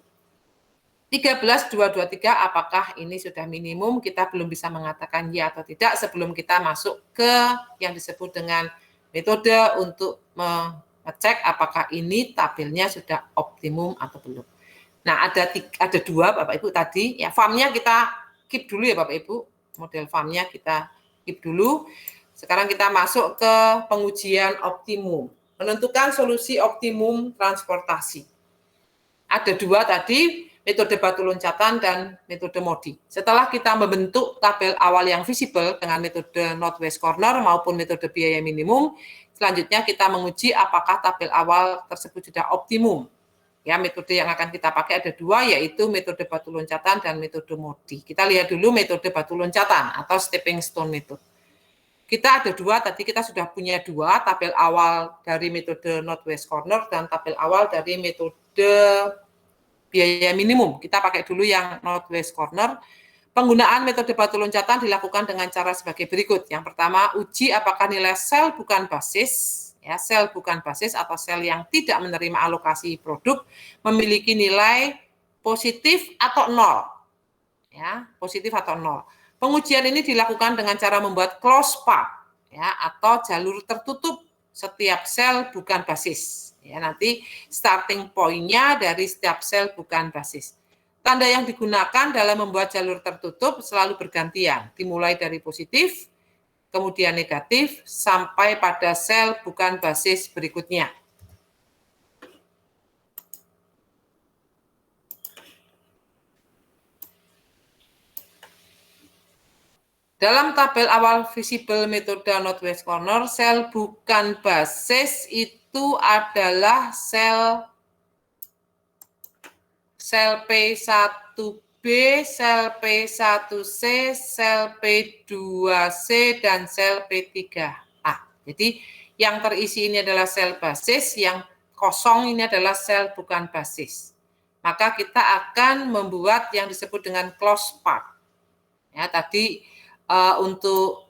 13.223 apakah ini sudah minimum? Kita belum bisa mengatakan ya atau tidak sebelum kita masuk ke yang disebut dengan metode untuk mengecek apakah ini tabelnya sudah optimum atau belum. Nah, ada 2 Bapak Ibu tadi, ya farmnya kita keep dulu ya Bapak Ibu, model farmnya kita keep dulu. Sekarang kita masuk ke pengujian optimum, menentukan solusi optimum transportasi. Ada 2 tadi, metode batu loncatan dan metode MODI. Setelah kita membentuk tabel awal yang visible dengan metode Northwest Corner maupun metode biaya minimum, selanjutnya kita menguji apakah tabel awal tersebut sudah optimum. Ya, metode yang akan kita pakai ada 2, yaitu metode batu loncatan dan metode MODI. Kita lihat dulu metode batu loncatan atau stepping stone method. Kita ada 2, tadi kita sudah punya 2, tabel awal dari metode Northwest Corner dan tabel awal dari metode biaya minimum. Kita pakai dulu yang Northwest Corner. Penggunaan metode batu loncatan dilakukan dengan cara sebagai berikut. Yang pertama, uji apakah nilai sel bukan basis, ya, sel bukan basis atau sel yang tidak menerima alokasi produk memiliki nilai positif atau 0. Ya, positif atau 0. Pengujian ini dilakukan dengan cara membuat closed path, ya, atau jalur tertutup setiap sel bukan basis. Ya, nanti starting point-nya dari setiap sel bukan basis. Tanda yang digunakan dalam membuat jalur tertutup selalu bergantian, dimulai dari positif, kemudian negatif, sampai pada sel bukan basis berikutnya. Dalam tabel awal visible metode Northwest Corner, sel bukan basis itu adalah sel P1B, sel P1C, sel P2C, dan sel P3A. Jadi yang terisi ini adalah sel basis, yang kosong ini adalah sel bukan basis. Maka kita akan membuat yang disebut dengan closed path. Ya, tadi untuk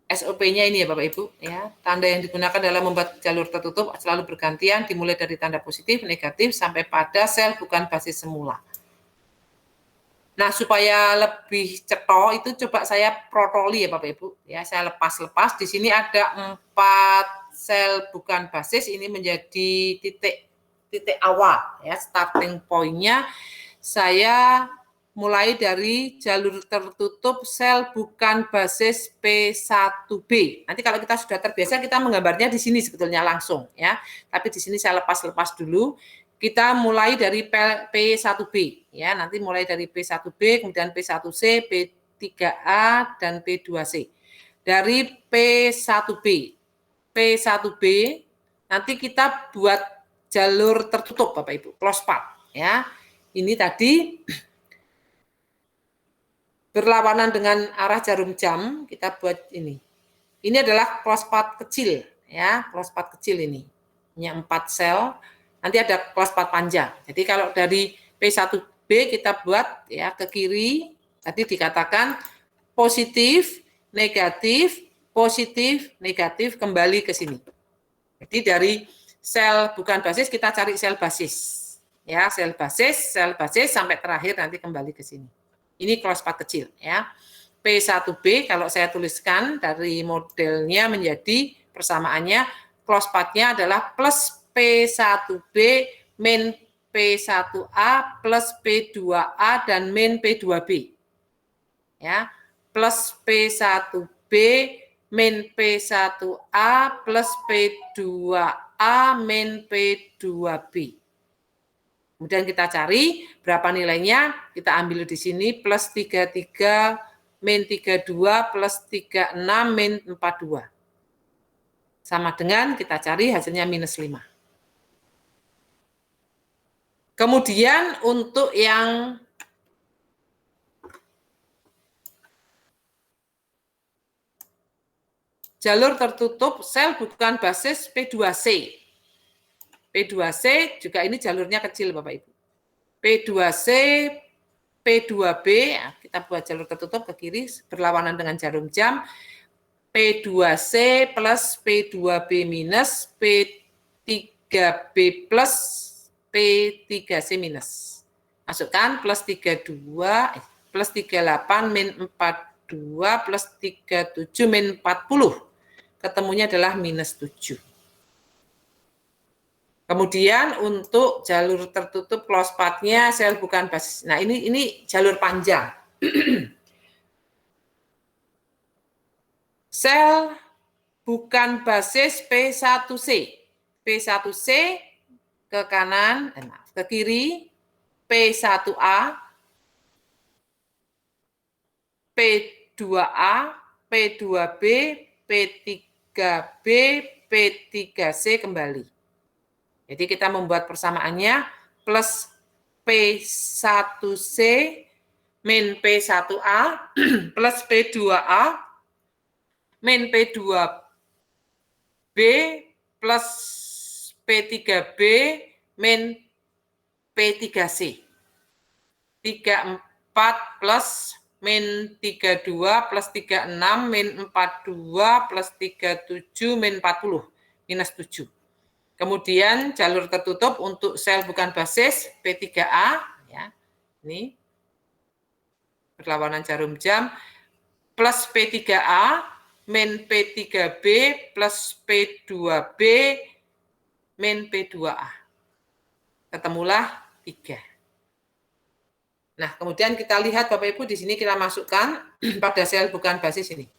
SOP-nya ini ya Bapak Ibu, ya, tanda yang digunakan dalam membuat jalur tertutup selalu bergantian, dimulai dari tanda positif, negatif, sampai pada sel bukan basis semula. Nah, supaya lebih cetok itu coba saya protoli ya Bapak Ibu, ya, saya lepas-lepas. Di sini ada 4 sel bukan basis, ini menjadi titik awal, ya, starting point-nya. Saya mulai dari jalur tertutup sel bukan basis P1B. Nanti kalau kita sudah terbiasa, kita menggambarnya di sini sebetulnya langsung, ya. Tapi di sini saya lepas-lepas dulu. Kita mulai dari P1B, ya. Nanti mulai dari P1B, kemudian P1C, P3A, dan P2C. Dari P1B, nanti kita buat jalur tertutup, Bapak Ibu, close path, ya. Ini tadi berlawanan dengan arah jarum jam, kita buat ini. Ini adalah close path kecil, ya, close path kecil ini. Punya 4 sel, nanti ada close path panjang. Jadi kalau dari P1B kita buat ya ke kiri, tadi dikatakan positif, negatif, kembali ke sini. Jadi dari sel bukan basis kita cari sel basis. Ya, sel basis sampai terakhir nanti kembali ke sini. Ini close path kecil ya. P1B kalau saya tuliskan dari modelnya menjadi persamaannya close path-nya adalah plus P1B min P1A plus P2A dan min P2B. Ya, plus P1B min P1A plus P2A min P2B. Kemudian kita cari berapa nilainya, kita ambil di sini plus 33 min 32 plus 36 min 42. Sama dengan kita cari hasilnya minus 5. Kemudian untuk yang jalur tertutup sel bukan basis P2C. P2C juga ini jalurnya kecil Bapak Ibu. P2C, P2B, kita buat jalur tertutup ke kiri berlawanan dengan jarum jam. P2C plus P2B minus P3B plus P3C minus. Masukkan plus 32, plus 38 min 42 plus 37 min 40. Ketemunya adalah minus 7. Kemudian untuk jalur tertutup close path-nya sel bukan basis. Nah, ini jalur panjang. Sel bukan basis P1C. P1C ke kanan, ke kiri, P1A, P2A, P2B, P3B, P3C kembali. Jadi kita membuat persamaannya plus P1C min P1A plus P2A min P2B plus P3B min P3C. 34 plus min 32 plus 36 min 42 plus 37 min 40 minus 7. Kemudian jalur tertutup untuk sel bukan basis P3A, ya, ini berlawanan jarum jam, plus P3A min P3B plus P2B min P2A. Ketemulah 3. Nah, kemudian kita lihat Bapak Ibu di sini kita masukkan pada sel bukan basis ini.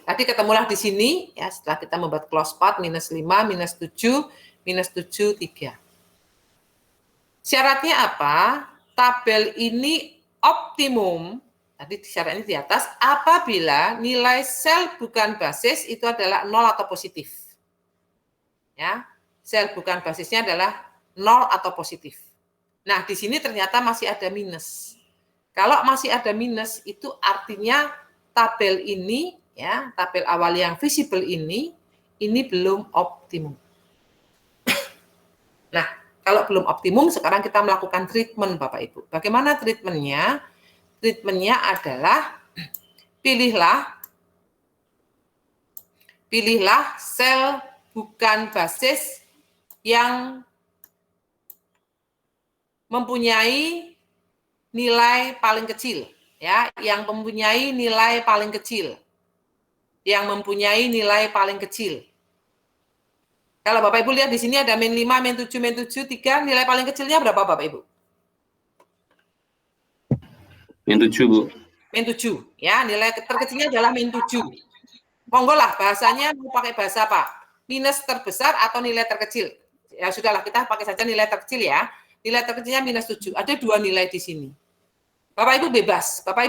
Tadi ketemulah di sini, ya, setelah kita membuat close path, minus 5, minus 7, 3. Syaratnya apa? Tabel ini optimum, tadi syaratnya di atas, apabila nilai sel bukan basis itu adalah 0 atau positif. Ya, sel bukan basisnya adalah 0 atau positif. Nah, di sini ternyata masih ada minus. Kalau masih ada minus, itu artinya tabel ini, ya, tabel awal yang visible ini belum optimum. Nah, kalau belum optimum, sekarang kita melakukan treatment, Bapak Ibu. Bagaimana treatmentnya? Treatmentnya adalah pilihlah sel bukan basis yang mempunyai nilai paling kecil, ya, yang mempunyai nilai paling kecil. Yang mempunyai nilai paling kecil. Kalau Bapak Ibu lihat di sini ada min 5, min 7, min 7, 3, nilai paling kecilnya berapa Bapak Ibu? Min 7, Bu. Min 7, ya, nilai terkecilnya adalah min 7. Monggo lah bahasanya mau pakai bahasa apa? Minus terbesar atau nilai terkecil? Ya sudahlah, kita pakai saja nilai terkecil ya. Nilai terkecilnya minus 7. Ada 2 nilai di sini. Bapak Ibu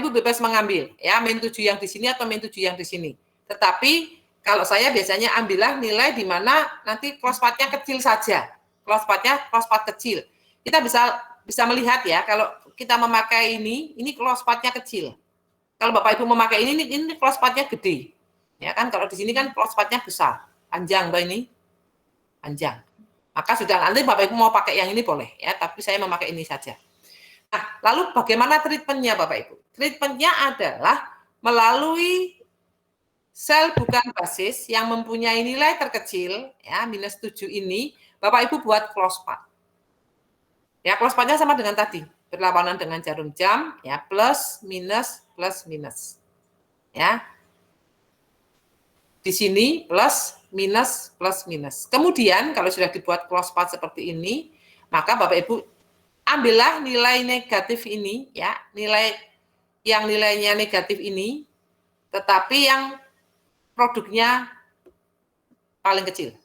bebas mengambil, ya, min 7 yang di sini atau min 7 yang di sini. Tetapi kalau saya biasanya ambillah nilai di mana nanti close path-nya kecil saja. Close path kecil. Kita bisa melihat ya, kalau kita memakai ini close path-nya kecil. Kalau Bapak Ibu memakai ini close path-nya gede. Ya kan kalau di sini kan close-part-nya besar, panjang Mbak ini. Panjang. Maka sudah nanti Bapak Ibu mau pakai yang ini boleh ya, tapi saya memakai ini saja. Nah, lalu bagaimana treatment-nya Bapak Ibu? Treatment-nya adalah melalui sel bukan basis yang mempunyai nilai terkecil ya -7 ini, Bapak Ibu buat close path. Ya, close path-nya sama dengan tadi, berlawanan dengan jarum jam ya, plus minus plus minus. Ya. Di sini plus minus plus minus. Kemudian kalau sudah dibuat close path seperti ini, maka Bapak Ibu ambillah nilai negatif ini ya, nilainya negatif ini, tetapi yang produknya paling kecil.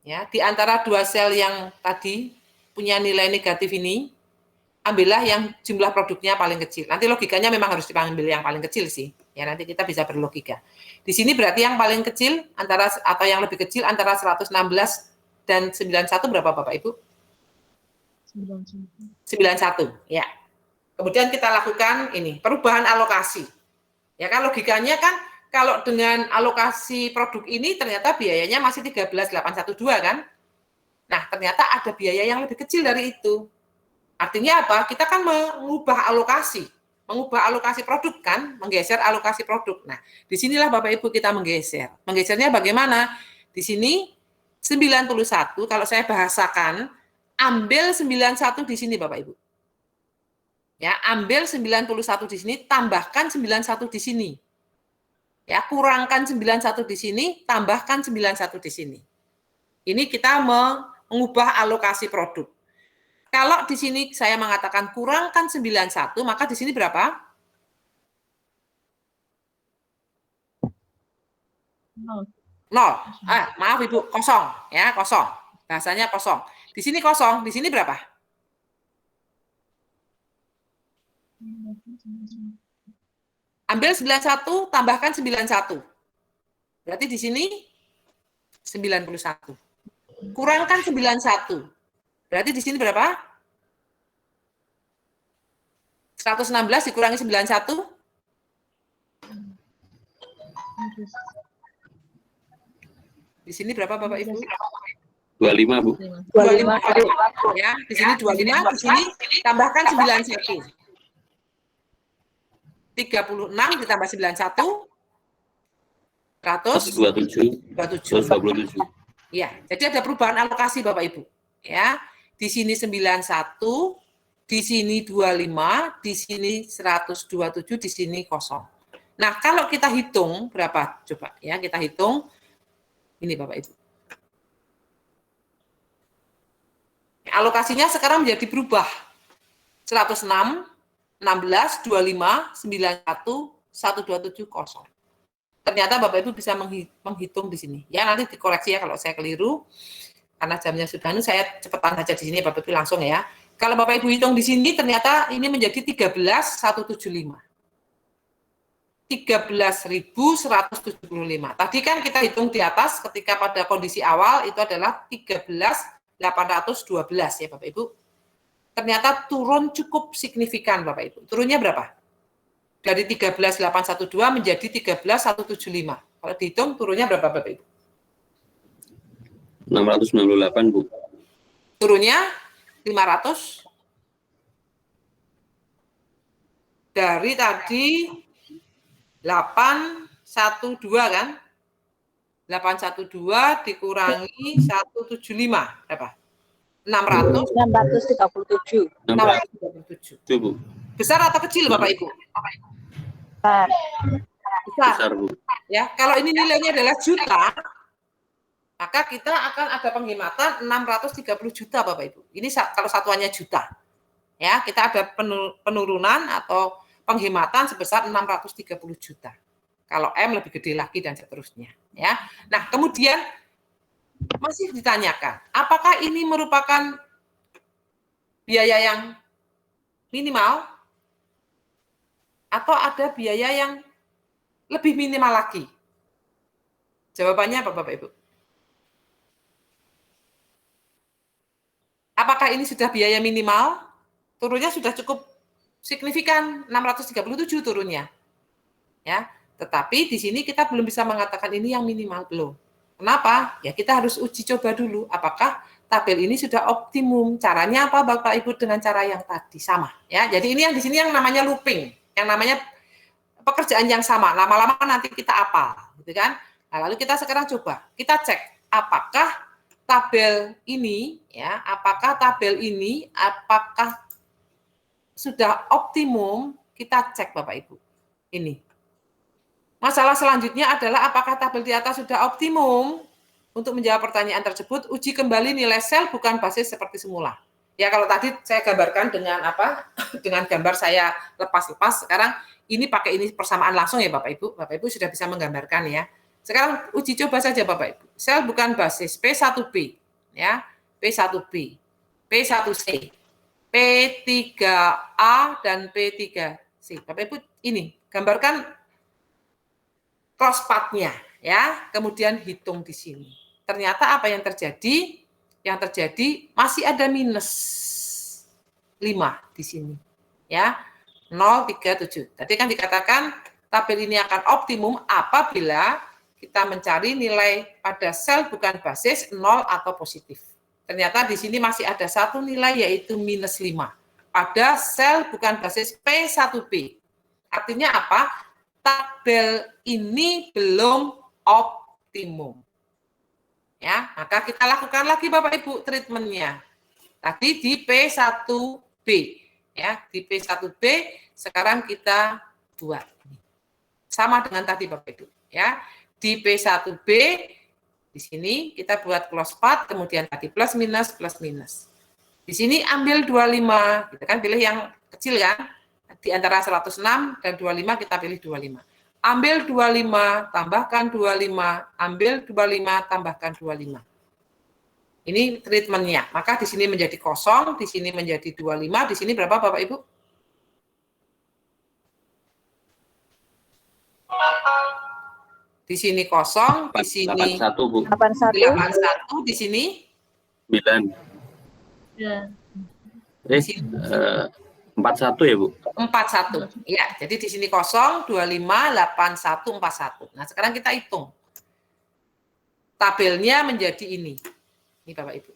Ya, di antara dua sel yang tadi punya nilai negatif ini, ambillah yang jumlah produknya paling kecil. Nanti logikanya memang harus diambil yang paling kecil sih. Ya, nanti kita bisa berlogika. Di sini berarti yang paling kecil atau yang lebih kecil antara 116 dan 91 berapa Bapak Ibu? 91, ya. Kemudian kita lakukan ini, perubahan alokasi. Ya kan logikanya kan kalau dengan alokasi produk ini ternyata biayanya masih 13.812 kan? Nah, ternyata ada biaya yang lebih kecil dari itu. Artinya apa? Kita kan mengubah alokasi produk kan, menggeser alokasi produk. Nah, disinilah Bapak Ibu kita menggeser. Menggesernya bagaimana? Di sini 91, kalau saya bahasakan, ambil 91 di sini Bapak Ibu. Ya, ambil 91 di sini, tambahkan 91 di sini. Ya, kurangkan 91 di sini, tambahkan 91 di sini. Ini kita mengubah alokasi produk. Kalau di sini saya mengatakan kurangkan 91, maka di sini berapa? 0. Maaf Ibu, kosong ya, kosong. Bahasanya kosong. Di sini kosong, di sini berapa? Ambil 91, tambahkan 91. Berarti di sini 91. Kurangkan 91. Berarti di sini berapa? 116 dikurangi 91. Di sini berapa Bapak Ibu? 25, Bu. 25. Ya, di sini 25, di sini tambahkan 91. 36 ditambah 91. 127. 127. Ya, jadi ada perubahan alokasi Bapak Ibu. Ya, di sini 91, di sini 25, di sini 127, di sini kosong. Nah, kalau kita hitung berapa? Coba ya, kita hitung. Ini Bapak Ibu. Alokasinya sekarang menjadi berubah. 106, 16, 25, 91, 127, kosong. Ternyata Bapak Ibu bisa menghitung di sini. Ya, nanti dikoreksi ya kalau saya keliru. Karena jamnya sudah saya cepetan saja di sini Bapak Ibu langsung ya. Kalau Bapak Ibu hitung di sini ternyata ini menjadi 13.175. 13.175. Tadi kan kita hitung di atas ketika pada kondisi awal itu adalah 13.812 ya Bapak Ibu. Ternyata turun cukup signifikan Bapak Ibu. Turunnya berapa? Dari 13.812 menjadi 13.175. Kalau dihitung turunnya berapa Bapak Ibu? 698, Bu. Turunnya 500. Dari tadi 812 kan? 812 dikurangi 175 berapa? 637. 637. Bu. Besar atau kecil Bapak Ibu? Besar. Besar, Bu. Ya, kalau ini nilainya adalah juta, maka kita akan ada penghematan 630 juta Bapak Ibu. Ini kalau satuannya juta. Ya, kita ada penurunan atau penghematan sebesar 630 juta. Kalau M lebih gede lagi dan seterusnya, ya. Nah, kemudian masih ditanyakan, apakah ini merupakan biaya yang minimal atau ada biaya yang lebih minimal lagi? Jawabannya apa Bapak Ibu? Apakah ini sudah biaya minimal? Turunnya sudah cukup signifikan, 637 turunnya. Ya, Tetapi di sini kita belum bisa mengatakan ini yang minimal, belum. Kenapa? Ya kita harus uji coba dulu apakah tabel ini sudah optimum. Caranya apa Bapak Ibu dengan cara yang tadi sama ya. Jadi ini yang di sini yang namanya looping, yang namanya pekerjaan yang sama. Lama-lama nanti kita apal, gitu kan? Nah, lalu kita sekarang coba kita cek apakah tabel ini ya, apakah sudah optimum. Kita cek Bapak Ibu. Ini. Masalah selanjutnya adalah apakah tabel di atas sudah optimum. Untuk menjawab pertanyaan tersebut, uji kembali nilai sel bukan basis seperti semula. Ya kalau tadi saya gambarkan dengan apa? Dengan gambar saya lepas-lepas. Sekarang ini pakai ini persamaan langsung ya Bapak Ibu. Bapak Ibu sudah bisa menggambarkan ya. Sekarang uji coba saja Bapak Ibu. Sel bukan basis P1B ya, P1B, P1C, P3A dan P3C. Bapak Ibu ini gambarkan cross path-nya ya, kemudian hitung di sini. Ternyata apa yang terjadi? Yang terjadi masih ada minus 5 di sini. Ya. 037. Tadi kan dikatakan tabel ini akan optimum apabila kita mencari nilai pada sel bukan basis 0 atau positif. Ternyata di sini masih ada satu nilai yaitu minus 5 pada sel bukan basis P1B. Artinya apa? Tabel ini belum optimum. Ya, maka kita lakukan lagi Bapak Ibu treatmentnya. Tadi di P1B, ya, di P1B sekarang kita buat sama dengan tadi Bapak Ibu, ya. Di P1B di sini kita buat close path, kemudian tadi plus minus. Di sini ambil 25, kita kan pilih yang kecil kan. Di antara 106 dan 25 kita pilih 25. Ambil 25, tambahkan 25, ambil 25, tambahkan 25. Ini treatmentnya. Maka di sini menjadi kosong, di sini menjadi 25, di sini berapa Bapak Ibu? Di sini kosong, di sini 81 Bu. 81, di sini 9. Ya. 41 ya Bu? 41. Ya, jadi di sini kosong, 25, 81, 41. Nah, sekarang kita hitung. Tabelnya menjadi ini. Ini Bapak Ibu.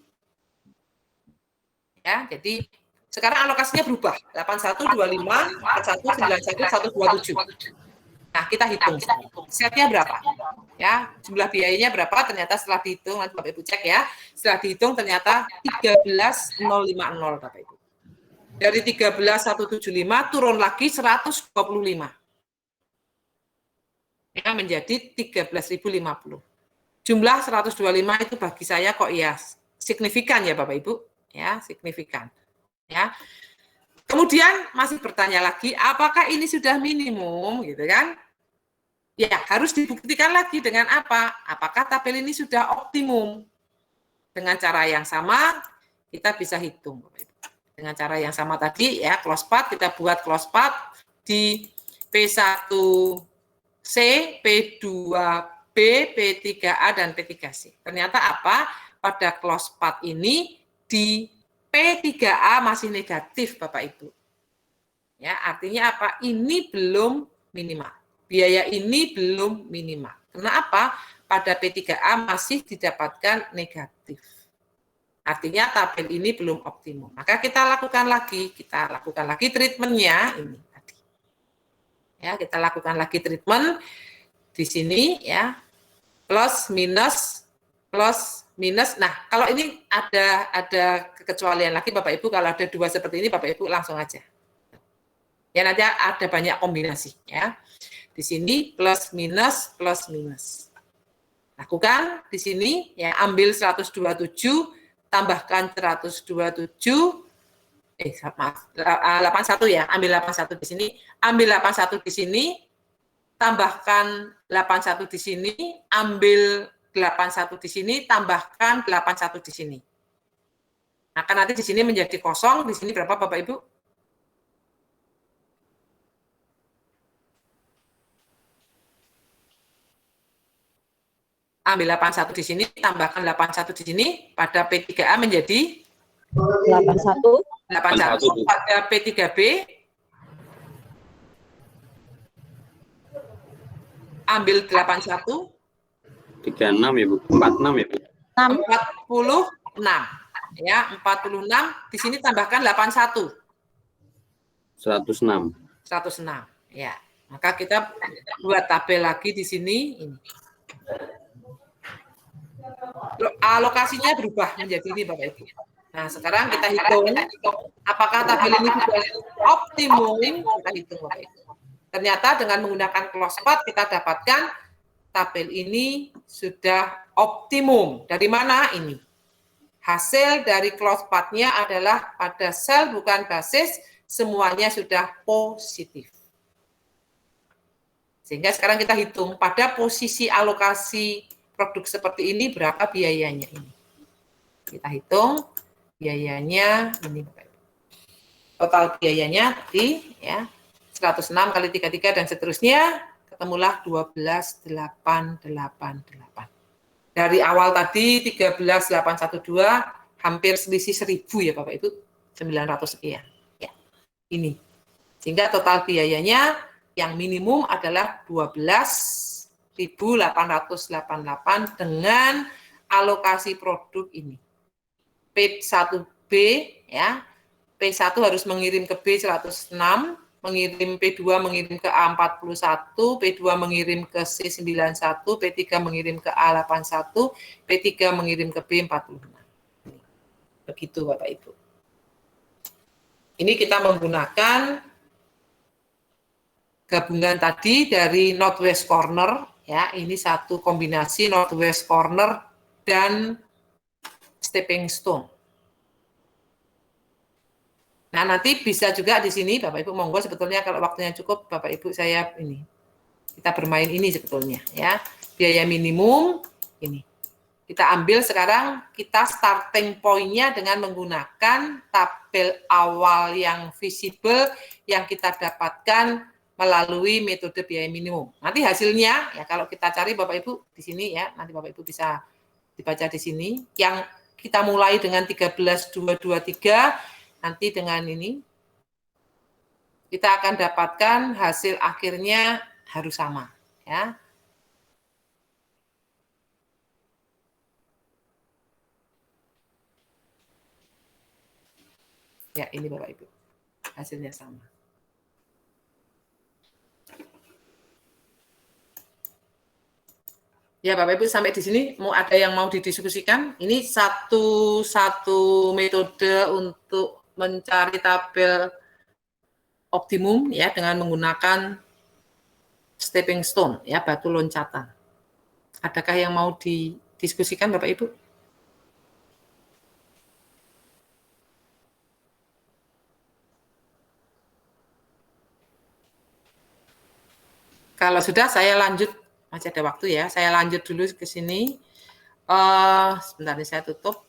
Ya, jadi sekarang alokasinya berubah. 81, 25, 41, 91, 127. Nah, kita hitung. Setnya berapa? Ya, jumlah biayanya berapa? Ternyata setelah dihitung, nanti Bapak Ibu cek ya. Setelah dihitung ternyata 13.050 Bapak Ibu. Dari 13.175 turun lagi 125. Ya, menjadi 13.050. Jumlah 125 itu bagi saya kok ya signifikan ya Bapak Ibu, ya, signifikan. Ya. Kemudian masih bertanya lagi, apakah ini sudah minimum gitu kan? Ya, harus dibuktikan lagi dengan apa? Apakah tabel ini sudah optimum? Dengan cara yang sama kita bisa hitung Bapak Ibu. Dengan cara yang sama tadi ya, close path, kita buat close path di P1C, P2B, P3A, dan P3C. Ternyata apa? Pada close path ini di P3A masih negatif Bapak Ibu. Ya, artinya apa? Ini belum minimal. Biaya ini belum minimal. Kenapa? Pada P3A masih didapatkan negatif. Artinya tabel ini belum optimum. Maka kita lakukan lagi treatmentnya ini tadi. Ya, kita lakukan lagi treatment di sini ya. Plus minus. Nah, kalau ini ada kekecualian lagi Bapak Ibu, kalau ada dua seperti ini Bapak Ibu langsung aja. Ya, nanti ada banyak kombinasi ya. Di sini plus minus. Lakukan di sini ya, ambil 127 tambahkan 127, 81 ya, ambil 81 di sini, ambil 81 di sini, tambahkan 81 di sini, ambil 81 di sini, tambahkan 81 di sini. Nah, kan nanti di sini menjadi kosong, di sini berapa Bapak Ibu? Ambil 81 di sini, tambahkan 81 di sini, pada P3A menjadi 81. Pada P3B ambil 81, 36 ya Bu, 46 ya Bu. 46. Ya, 46. Di sini tambahkan 81. 106. 106. Ya. Maka kita buat tabel lagi di sini ini. Alokasinya berubah menjadi ini Bapak Ibu. Nah, sekarang kita hitung apakah tabel ini sudah optimum, kita hitung Bapak Ibu. Ternyata dengan menggunakan close path kita dapatkan tabel ini sudah optimum. Dari mana ini? Hasil dari close path-nya adalah pada sel bukan basis, semuanya sudah positif. Sehingga sekarang kita hitung pada posisi alokasi produk seperti ini berapa biayanya ini. Kita hitung biayanya ini Bapak Ibu. Total biayanya di ya 106 kali 33 dan seterusnya ketemulah 12.888. Dari awal tadi 13.812 hampir selisih 1.000 ya Bapak Ibu, 900 sekian. Ya. Ini. Sehingga total biayanya yang minimum adalah 12.888 dengan alokasi produk ini. P1B ya. P1 harus mengirim ke B106, mengirim P2 mengirim ke A41, P2 mengirim ke C91, P3 mengirim ke A81, P3 mengirim ke B46. Begitu Bapak Ibu. Ini kita menggunakan gabungan tadi dari northwest corner, ya ini satu kombinasi northwest corner dan stepping stone. Nah, nanti bisa juga di sini Bapak Ibu monggo sebetulnya kalau waktunya cukup Bapak Ibu saya ini kita bermain ini sebetulnya ya. Biaya minimum ini. Kita ambil sekarang kita starting point-nya dengan menggunakan tabel awal yang visible yang kita dapatkan melalui metode biaya minimum. Nanti hasilnya ya kalau kita cari Bapak Ibu di sini ya, nanti Bapak Ibu bisa dibaca di sini yang kita mulai dengan 13.223 nanti dengan ini, kita akan dapatkan hasil akhirnya harus sama. Ya. Ya, ini Bapak Ibu. Hasilnya sama. Ya Bapak Ibu sampai di sini mau ada yang mau didiskusikan? Ini satu metode untuk mencari tabel optimum ya dengan menggunakan stepping stone ya batu loncatan. Adakah yang mau didiskusikan Bapak Ibu? Kalau sudah saya lanjut, masih ada waktu ya, saya lanjut dulu ke sini. Sebentar ini saya tutup.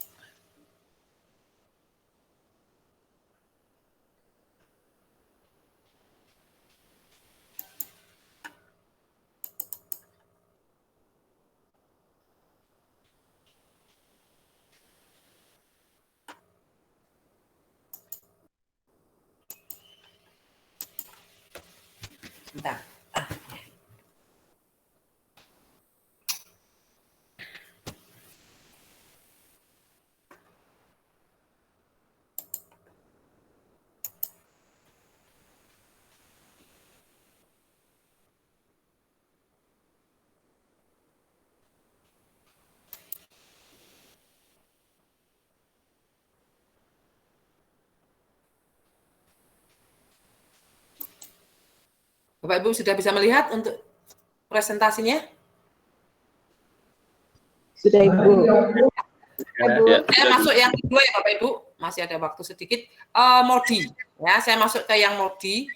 Sebentar. Bapak Ibu sudah bisa melihat untuk presentasinya? Sudah Ibu. Ya, Saya masuk yang kedua ya Bapak Ibu, masih ada waktu sedikit. Modi, ya saya masuk ke yang modi.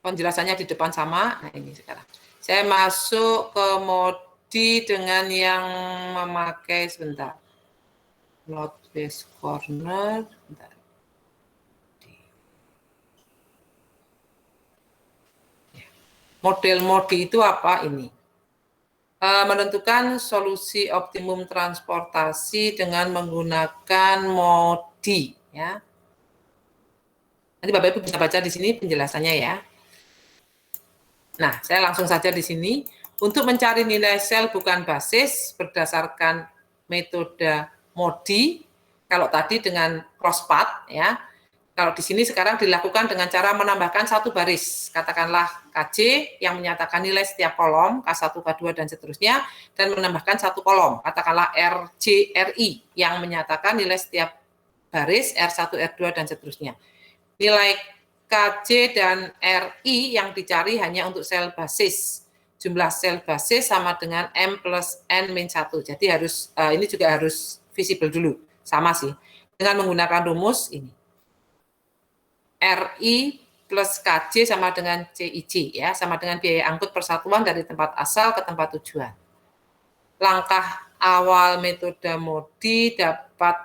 Penjelasannya di depan sama. Nah ini sekarang. Saya masuk ke modi dengan yang memakai sebentar. Northwest corner. Sebentar. Model modi itu apa ini? Menentukan solusi optimum transportasi dengan menggunakan modi. Ya. Nanti Bapak Ibu bisa baca di sini penjelasannya ya. Nah, saya langsung saja di sini. Untuk mencari nilai sel bukan basis berdasarkan metode MODI, kalau tadi dengan crosspath, ya. Kalau di sini sekarang dilakukan dengan cara menambahkan satu baris, katakanlah KJ yang menyatakan nilai setiap kolom, K1, K2, dan seterusnya, dan menambahkan satu kolom, katakanlah RJ, RI, yang menyatakan nilai setiap baris, R1, R2, dan seterusnya. Nilai KJ dan RI yang dicari hanya untuk sel basis. Jumlah sel basis sama dengan M plus N-1. Jadi harus ini juga harus visible dulu, sama sih. Dengan menggunakan rumus ini. RI plus KJ sama dengan CIJ, ya, sama dengan biaya angkut persatuan dari tempat asal ke tempat tujuan. Langkah awal metode MODI dapat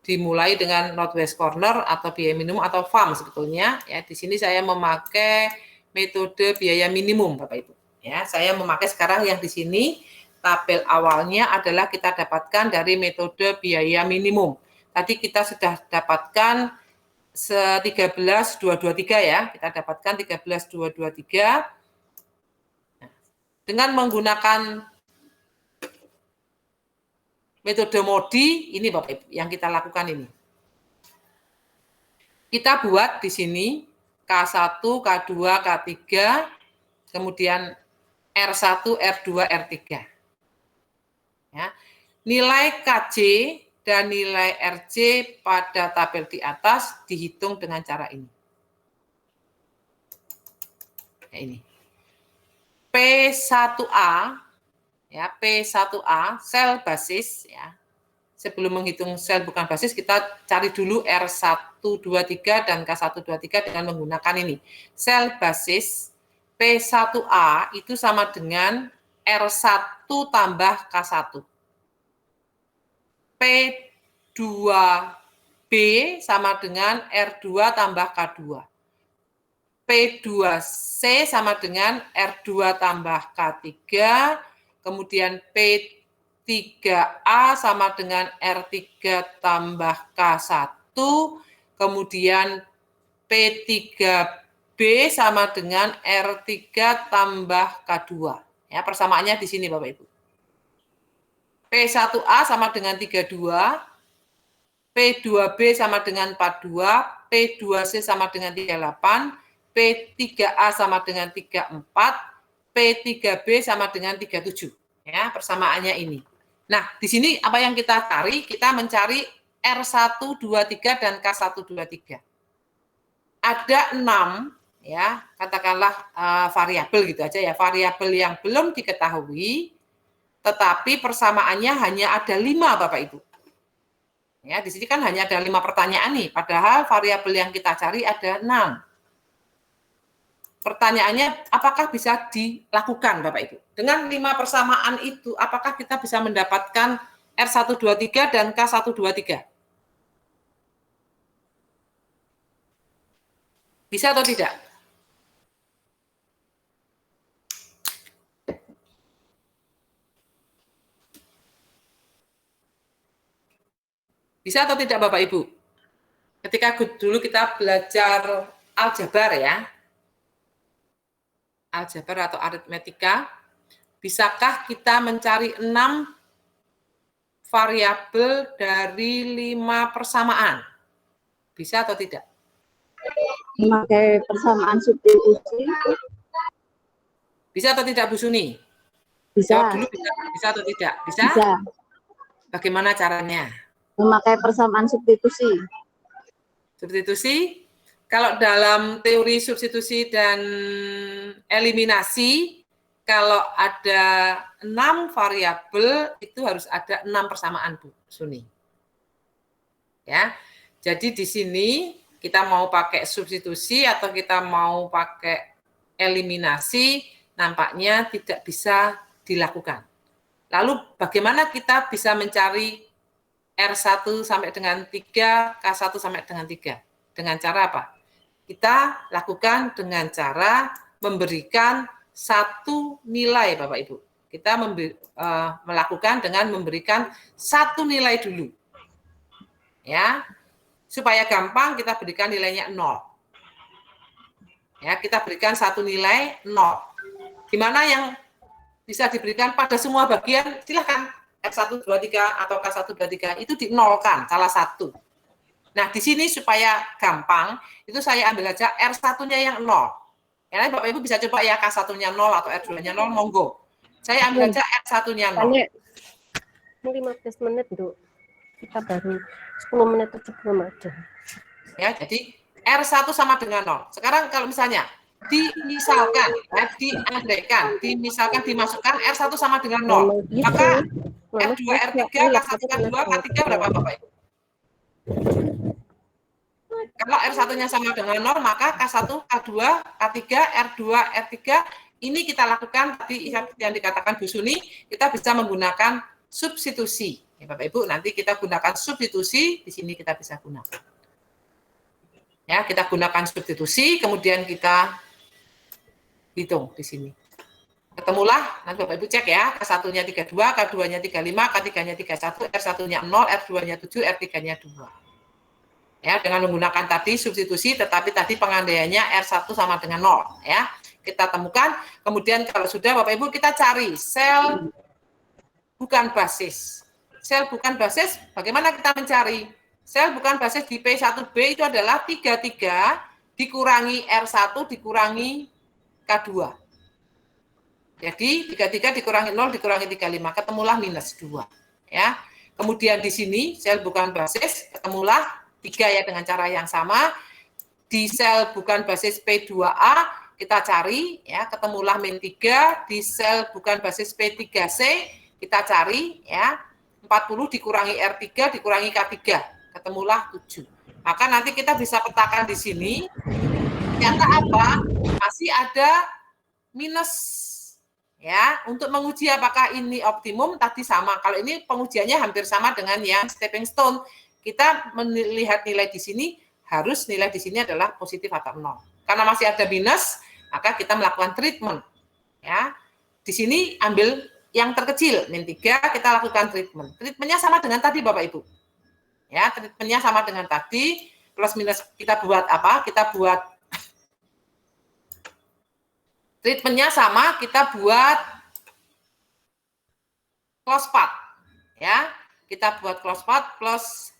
dimulai dengan northwest corner atau biaya minimum atau FAM sebetulnya. Ya, di sini saya memakai metode biaya minimum, Bapak Ibu. Ya, saya memakai sekarang yang di sini tabel awalnya adalah kita dapatkan dari metode biaya minimum. Tadi kita sudah dapatkan 13.223 ya, kita dapatkan 13.223 dengan menggunakan metode MODI ini Bapak Ibu yang kita lakukan ini. Kita buat di sini K1, K2, K3, kemudian R1, R2, R3. Ya. Nilai KJ dan nilai RJ pada tabel di atas dihitung dengan cara ini. Ya, ini. P1A, ya, P1A, sel basis, ya. Sebelum menghitung sel bukan basis, kita cari dulu R123 dan K123 dengan menggunakan ini. Sel basis P1A itu sama dengan R1 tambah K1. P2B sama dengan R2 tambah K2. P2C sama dengan R2 tambah K3. Kemudian P3A sama dengan R3 tambah K1. Kemudian P3B sama dengan R3 tambah K2. Ya, persamaannya di sini Bapak Ibu. P1A sama dengan 32, P2B sama dengan 42, P2C sama dengan 38, P3A sama dengan 34, P3B sama dengan 37. Ya, persamaannya ini. Nah, di sini apa yang kita cari? Kita mencari R123 dan K123. Ada 6 ya, katakanlah variabel gitu aja ya, variabel yang belum diketahui. Tetapi persamaannya hanya ada 5 Bapak Ibu. Ya, di sini kan hanya ada 5 pertanyaan nih, padahal variabel yang kita cari ada 6. Pertanyaannya, apakah bisa dilakukan Bapak Ibu? Dengan 5 persamaan itu, apakah kita bisa mendapatkan R123 dan K123? Bisa atau tidak? Bisa atau tidak Bapak Ibu? Ketika dulu kita belajar aljabar ya, aljabar atau aritmetika, bisakah kita mencari 6 variabel dari 5 persamaan? Bisa atau tidak? Memakai persamaan substitusi. Bisa atau tidak Bu Suni? Bisa. Jawab dulu bisa atau tidak? Bisa? Bisa. Bagaimana caranya? Memakai persamaan substitusi. Substitusi, kalau dalam teori substitusi dan eliminasi, kalau ada 6 variabel, itu harus ada 6 persamaan, Bu Suni. Ya, jadi di sini kita mau pakai substitusi atau kita mau pakai eliminasi, nampaknya tidak bisa dilakukan. Lalu bagaimana kita bisa mencari R1 sampai dengan 3, K1 sampai dengan 3. Dengan cara apa? Kita lakukan dengan cara memberikan satu nilai, Bapak Ibu. Kita melakukan dengan memberikan satu nilai dulu. Ya. Supaya gampang kita berikan nilainya 0. Ya, kita berikan satu nilai 0. Gimana yang bisa diberikan pada semua bagian, silahkan R123 atau K123 itu dinolkan salah satu. Nah, di sini supaya gampang, itu saya ambil aja R1-nya yang 0. Ya, Bapak Ibu bisa coba ya K1-nya 0 atau R2-nya 0, monggo. Saya ambil aja R1-nya 0. Ini 15 menit, Dok. Kita baru 10 menit itu belum ada. Ya, jadi R1 sama dengan 0. Sekarang kalau misalnya dimisalkan, ya, diandaikan, dimasukkan R1 sama dengan 0, maka R2, R3, K1, K2, K3 berapa Bapak Ibu? Kalau R1-nya sama dengan 0, maka K1, K2, K3, R2, R3, ini kita lakukan tadi yang dikatakan Bu Suni, kita bisa menggunakan substitusi. Ya, Bapak Ibu, nanti kita gunakan substitusi, di sini kita bisa gunakan. Ya, kita gunakan substitusi, kemudian kita hitung di sini. Ketemulah, nanti Bapak Ibu cek ya, K1-nya 32, K2-nya 35, K3-nya 31, R1-nya 0, R2-nya 7, R3-nya 2. Ya, dengan menggunakan tadi substitusi, tetapi tadi pengandaiannya R1 sama dengan 0. Ya, kita temukan, kemudian kalau sudah Bapak Ibu kita cari sel bukan basis. Sel bukan basis, bagaimana kita mencari? Sel bukan basis di P1B itu adalah 33 dikurangi R1 dikurangi K2. Jadi 33 dikurangi 0 dikurangi 35, ketemulah minus 2. Ya. Kemudian di sini sel bukan basis, ketemulah 3 ya dengan cara yang sama. Di sel bukan basis P2A kita cari ya, ketemulah min 3. Di sel bukan basis P3C kita cari ya, 40 dikurangi R3 dikurangi K3, ketemulah 7. Maka nanti kita bisa petakan di sini. Ternyata apa? Masih ada minus. Ya, untuk menguji apakah ini optimum tadi sama. Kalau ini pengujiannya hampir sama dengan yang stepping stone. Kita melihat nilai di sini, harus nilai di sini adalah positif atau 0. Karena masih ada minus, maka kita melakukan treatment. Ya, di sini ambil yang terkecil, min 3, kita lakukan treatment. Treatmentnya sama dengan tadi Bapak Ibu. Ya, treatmentnya sama dengan tadi, plus minus kita buat apa? Kita buat treatmentnya sama, kita buat close path. Ya, kita buat close path plus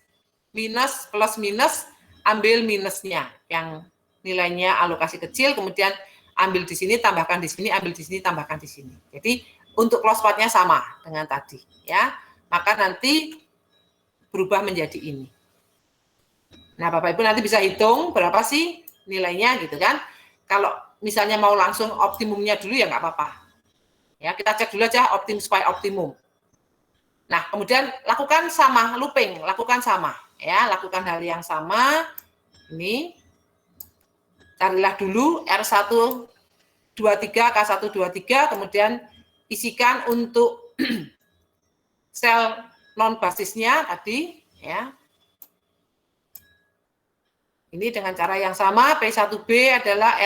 minus, ambil minusnya yang nilainya alokasi kecil, kemudian ambil di sini, tambahkan di sini, ambil di sini, tambahkan di sini. Jadi untuk close path-nya sama dengan tadi, ya. Maka nanti berubah menjadi ini. Nah, Bapak Ibu nanti bisa hitung berapa sih nilainya gitu kan. Kalau misalnya mau langsung optimumnya dulu ya nggak apa-apa. Ya, kita cek dulu aja supaya optimum. Nah, kemudian lakukan sama, looping, lakukan sama. Ya, lakukan hal yang sama. Ini, carilah dulu R123, K123, kemudian isikan untuk sel non-basisnya tadi. Ya. Ini dengan cara yang sama, P1B adalah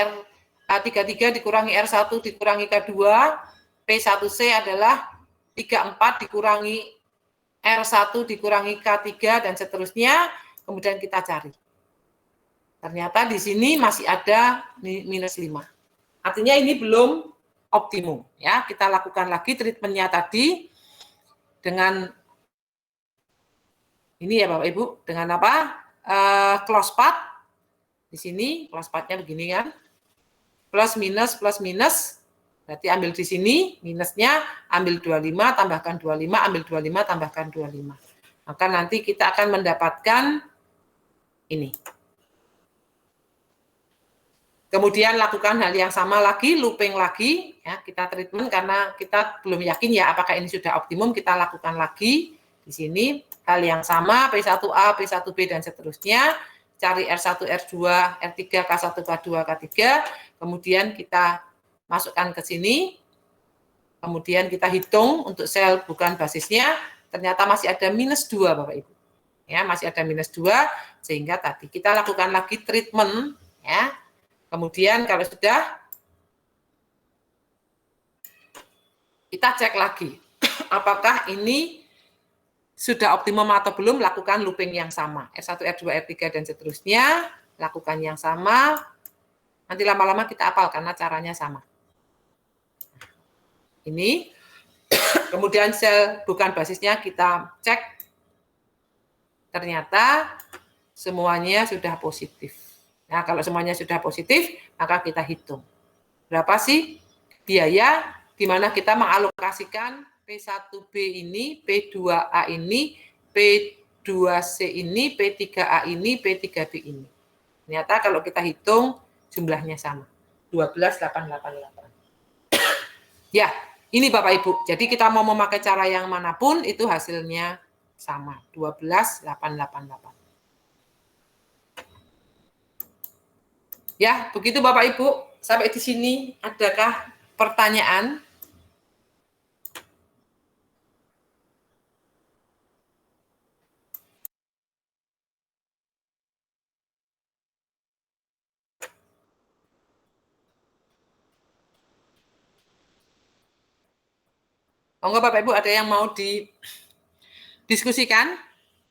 R33 dikurangi R1 dikurangi K2, P1C adalah 34 dikurangi R1 dikurangi K3 dan seterusnya, kemudian kita cari. Ternyata di sini masih ada minus 5. Artinya ini belum optimum. Ya, kita lakukan lagi treatmentnya tadi dengan ini ya Bapak Ibu, dengan apa? Close path. Di sini close path-nya begini kan. Plus minus, berarti ambil di sini, minusnya ambil 25, tambahkan 25, ambil 25, tambahkan 25. Maka nanti kita akan mendapatkan ini. Kemudian lakukan hal yang sama lagi, looping lagi, ya, kita treatment karena kita belum yakin ya apakah ini sudah optimum, kita lakukan lagi di sini, hal yang sama, P1A, P1B, dan seterusnya, cari R1, R2, R3, K1, K2, K3, kemudian kita masukkan ke sini, kemudian kita hitung untuk sel bukan basisnya, ternyata masih ada minus 2 Bapak Ibu. Ya, masih ada minus 2, sehingga tadi kita lakukan lagi treatment, ya. Kemudian kalau sudah, kita cek lagi, apakah ini sudah optimum atau belum, lakukan looping yang sama, R1, R2, R3, dan seterusnya, lakukan yang sama, Nanti lama-lama kita hafal karena caranya sama. Ini, kemudian sel bukan basisnya kita cek, ternyata semuanya sudah positif. Nah, kalau semuanya sudah positif, maka kita hitung. Berapa sih biaya di mana kita mengalokasikan P1B ini, P2A ini, P2C ini, P3A ini, P3B ini. Ternyata kalau kita hitung jumlahnya sama. 12.888. Ya, ini Bapak Ibu. Jadi kita mau memakai cara yang manapun itu hasilnya sama. 12.888. Ya, begitu Bapak Ibu. Sampai di sini adakah pertanyaan? Enggak Bapak Ibu, ada yang mau didiskusikan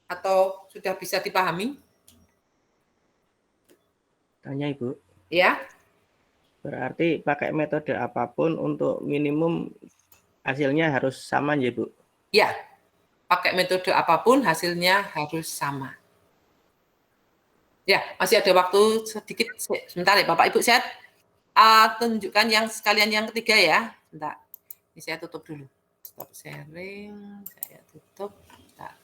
atau sudah bisa dipahami? Tanya Ibu. Ya. Berarti pakai metode apapun untuk minimum hasilnya harus sama ya Bu? Ya, pakai metode apapun hasilnya harus sama. Ya, masih ada waktu sedikit. Sebentar ya Bapak Ibu, saya tunjukkan yang sekalian yang ketiga ya. Sebentar, ini saya tutup dulu. Stop sharing, saya tutup. Bentar.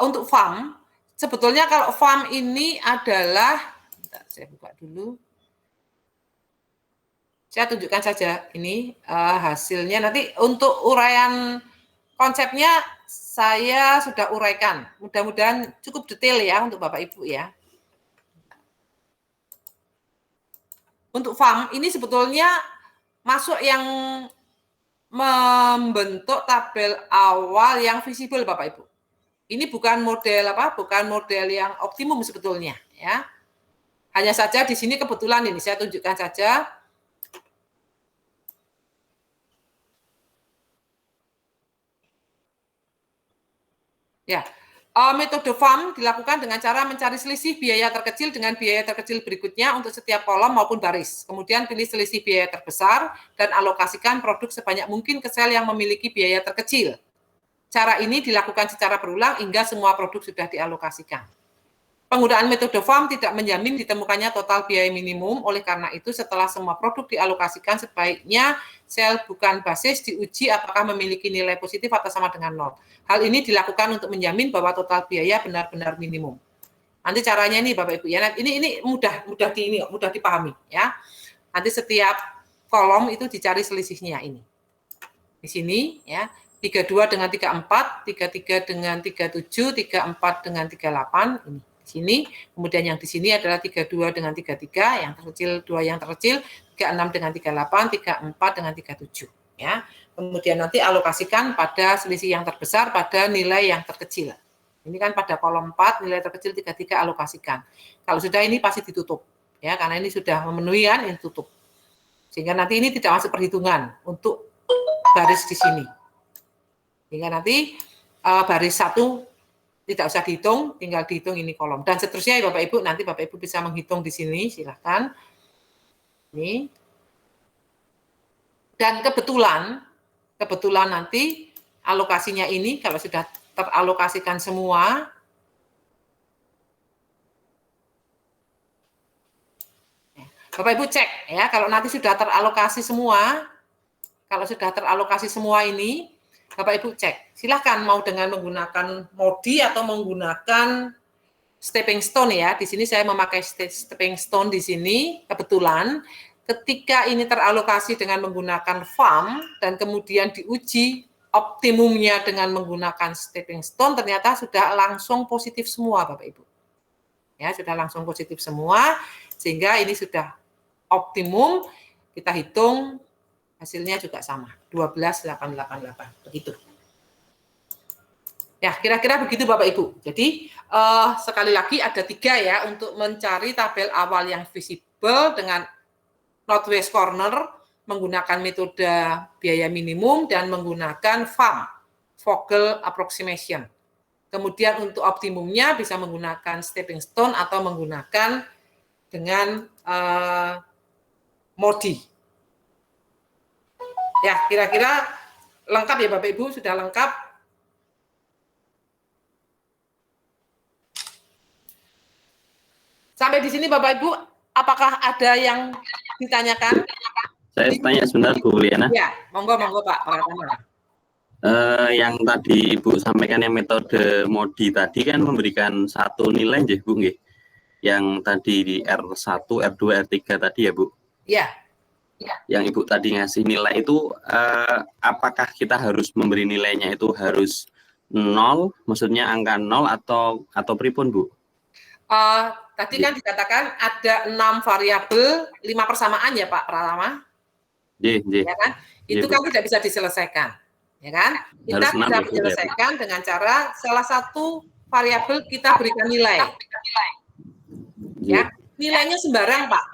Untuk farm, sebetulnya kalau farm ini adalah, bentar, saya buka dulu. Saya tunjukkan saja ini hasilnya. Nanti untuk uraian konsepnya saya sudah uraikan. Mudah-mudahan cukup detail ya untuk Bapak Ibu ya. Untuk farm ini sebetulnya masuk yang membentuk tabel awal yang visible Bapak Ibu. Ini bukan model apa? Bukan model yang optimum sebetulnya ya. Hanya saja di sini kebetulan ini saya tunjukkan saja. Ya, metode farm dilakukan dengan cara mencari selisih biaya terkecil dengan biaya terkecil berikutnya untuk setiap kolom maupun baris. Kemudian pilih selisih biaya terbesar dan alokasikan produk sebanyak mungkin ke sel yang memiliki biaya terkecil. Cara ini dilakukan secara berulang hingga semua produk sudah dialokasikan. Penggunaan metode farm tidak menjamin ditemukannya total biaya minimum, oleh karena itu setelah semua produk dialokasikan sebaiknya sel bukan basis diuji apakah memiliki nilai positif atau sama dengan 0. Hal ini dilakukan untuk menjamin bahwa total biaya benar-benar minimum. Nanti caranya ini Bapak Ibu ya, ini mudah dipahami ya. Nanti setiap kolom itu dicari selisihnya ini. Di sini ya, 32 dengan 34, 33 dengan 37, 34 dengan 38 ini. Sini, kemudian yang di sini adalah 32 dengan 33, yang terkecil 2 yang terkecil, 36 dengan 38, 34 dengan 37 ya. Kemudian nanti alokasikan pada selisih yang terbesar pada nilai yang terkecil. Ini kan pada kolom 4 nilai terkecil 33 alokasikan. Kalau sudah ini pasti ditutup ya, karena ini sudah memenuhi kan, ini tutup. Sehingga nanti ini tidak masuk perhitungan untuk baris di sini. Sehingga nanti baris 1 tidak usah dihitung, tinggal dihitung ini kolom. Dan seterusnya ya Bapak Ibu, nanti Bapak Ibu bisa menghitung di sini, silahkan. Ini. Dan kebetulan nanti alokasinya ini, kalau sudah teralokasikan semua, Bapak Ibu cek ya, kalau nanti sudah teralokasi semua ini, Bapak Ibu cek, silahkan mau dengan menggunakan MODI atau menggunakan stepping stone ya. Di sini saya memakai stepping stone di sini, kebetulan ketika ini teralokasi dengan menggunakan farm dan kemudian diuji optimumnya dengan menggunakan stepping stone, ternyata sudah langsung positif semua Bapak Ibu. Ya, sudah langsung positif semua, sehingga ini sudah optimum, kita hitung hasilnya juga sama, 12.888, begitu. Ya, kira-kira begitu Bapak Ibu. Jadi, sekali lagi ada 3 ya, untuk mencari tabel awal yang visible dengan northwest corner, menggunakan metode biaya minimum, dan menggunakan FAM, Vogel Approximation. Kemudian untuk optimumnya bisa menggunakan stepping stone atau menggunakan dengan MODI. Ya, kira-kira lengkap ya Bapak Ibu, sudah lengkap. Sampai di sini Bapak Ibu, apakah ada yang ditanyakan? Saya tanya sebentar Bu Liana. Ya, monggo Pak Pratama. Yang tadi Ibu sampaikan yang metode MODI tadi kan memberikan satu nilai nggih Bu nggih. Yang tadi di R1, R2, R3 tadi ya Bu. Iya. Yang Ibu tadi ngasih nilai itu apakah kita harus memberi nilainya itu harus 0, maksudnya angka 0 atau pripun Bu? Tadi kan dikatakan ada 6 variabel, 5 persamaan ya Pak Pratama. Ya kan? Itu kan tidak bisa diselesaikan. Ya kan? Kita bisa menyelesaikan dengan cara salah satu variabel kita berikan nilai. Ya, nilainya sembarang Pak.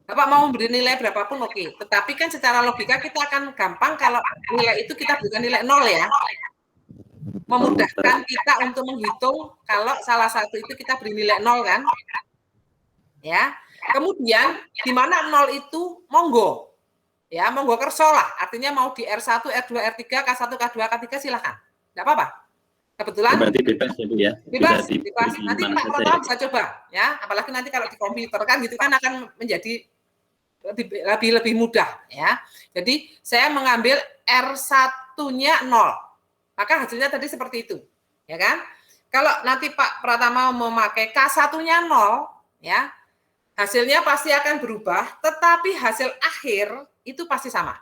Bapak mau memberi nilai berapapun oke. Tetapi kan secara logika kita akan gampang kalau nilai itu kita berikan nilai 0 ya. Memudahkan kita untuk menghitung kalau salah satu itu kita beri nilai 0 kan. Ya. Kemudian di mana 0 itu monggo. Ya, monggo kerso lah. Artinya mau di R1, R2, R3, K1, K2, K3 silakan. Enggak apa-apa. Kebetulan berarti bebas ya Bu ya. Bebas. Nanti Pak Pratama bisa coba ya, apalagi nanti kalau di komputer kan gitu kan akan menjadi lebih mudah ya. Jadi saya mengambil R1-nya 0. Maka hasilnya tadi seperti itu. Ya kan? Kalau nanti Pak Pratama memakai K1-nya 0 ya, hasilnya pasti akan berubah, tetapi hasil akhir itu pasti sama.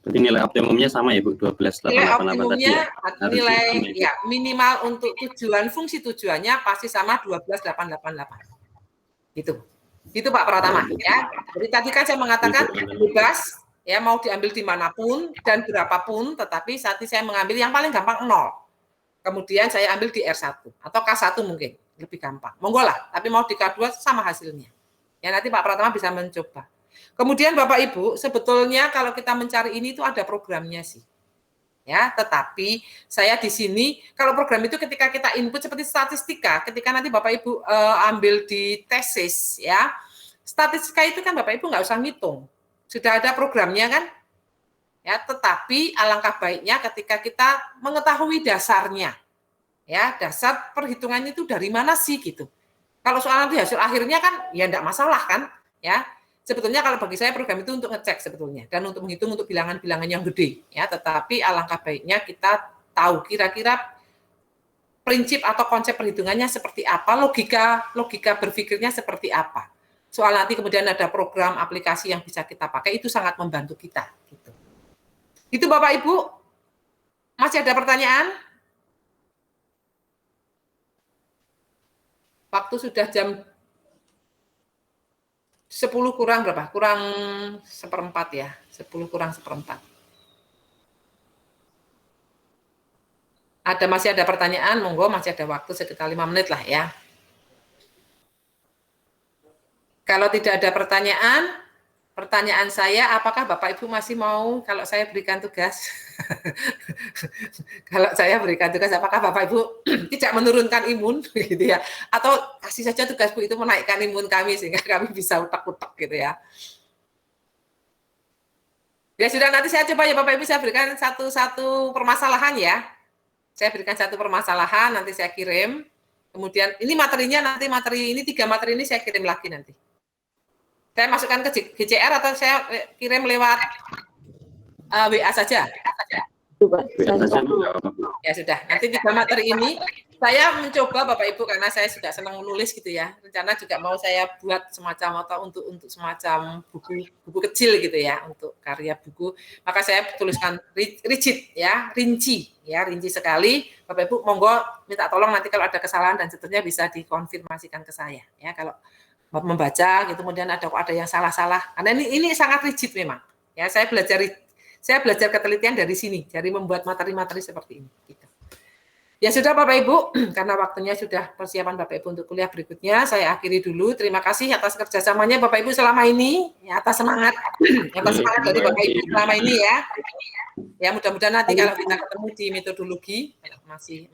Berarti nilai optimumnya sama ya Bu, 12.888 nilai tadi optimumnya, ya? nilai ya minimal untuk tujuan fungsi tujuannya pasti sama 12.888. Itu Pak Pratama ya. Jadi tadi kan saya mengatakan bebas ya, mau diambil dimanapun dan berapapun, tetapi saat ini saya mengambil yang paling gampang 0. Kemudian saya ambil di R1 atau K1 mungkin lebih gampang. Monggo lah, tapi mau di K2 sama hasilnya. Ya nanti Pak Pratama bisa mencoba. Kemudian Bapak Ibu, sebetulnya kalau kita mencari ini itu ada programnya sih. Ya, tetapi saya di sini kalau program itu ketika kita input seperti statistika, ketika nanti Bapak Ibu ambil di tesis ya. Statistika itu kan Bapak Ibu nggak usah ngitung. Sudah ada programnya kan? Ya, tetapi alangkah baiknya ketika kita mengetahui dasarnya. Ya, dasar perhitungannya itu dari mana sih gitu. Kalau soal nanti hasil akhirnya kan ya enggak masalah kan, ya. Sebetulnya kalau bagi saya program itu untuk ngecek sebetulnya dan untuk menghitung untuk bilangan-bilangan yang gede ya, tetapi alangkah baiknya kita tahu kira-kira prinsip atau konsep perhitungannya seperti apa, logika berpikirnya seperti apa. Soal nanti kemudian ada program aplikasi yang bisa kita pakai itu sangat membantu kita gitu. Itu Bapak Ibu. Masih ada pertanyaan? Waktu sudah jam 10 kurang berapa? Kurang 1/4 ya. 10 kurang 1/4. Masih ada pertanyaan? Monggo, masih ada waktu sekitar 5 menit lah ya. Kalau tidak ada pertanyaan saya, apakah Bapak Ibu masih mau kalau saya berikan tugas? Kalau saya berikan tugas, apakah Bapak Ibu tidak menurunkan imun gitu ya? Atau kasih saja tugas Bu itu menaikkan imun kami sehingga kami bisa utak-utak gitu ya. Ya sudah, nanti saya coba ya Bapak Ibu, saya berikan satu permasalahan ya. Saya berikan satu permasalahan, nanti saya kirim. Kemudian ini materinya, nanti ini 3 materi ini saya kirim lagi nanti. Saya masukkan ke GCR atau saya kirim lewat WA saja? Ya sudah, nanti 3 materi ini saya mencoba Bapak Ibu karena saya juga senang menulis gitu ya. Rencana juga mau saya buat semacam atau untuk semacam buku kecil gitu ya, untuk karya buku. Maka saya tuliskan rigid ya, rinci sekali. Bapak Ibu monggo minta tolong nanti kalau ada kesalahan dan seterusnya bisa dikonfirmasikan ke saya ya. Kalau membaca gitu kemudian ada yang salah-salah. Karena ini sangat rigid memang. Ya, saya belajar ketelitian dari sini, dari membuat materi-materi seperti ini gitu. Ya sudah Bapak Ibu, karena waktunya sudah persiapan Bapak Ibu untuk kuliah berikutnya, saya akhiri dulu. Terima kasih atas kerjasamanya Bapak Ibu selama ini, ya, atas semangat dari Bapak Ibu selama ini ya. Ya mudah-mudahan nanti kalau kita ketemu di metodologi,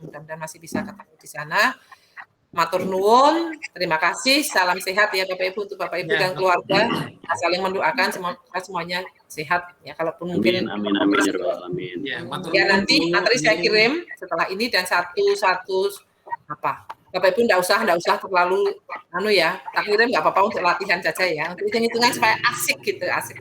mudah-mudahan masih bisa ketemu di sana. Matur nuwun, terima kasih, salam sehat ya Bapak Ibu untuk Bapak Ibu dan keluarga. Saling mendoakan semuanya sehat ya, kalaupun mungkin Amin ya Rabbal alamin. Ya nanti materi saya kirim setelah ini dan satu apa Bapak Ibu enggak usah terlalu tak kirim nggak apa-apa untuk latihan saja ya, untuk hitung-hitungan supaya asik gitu, asik.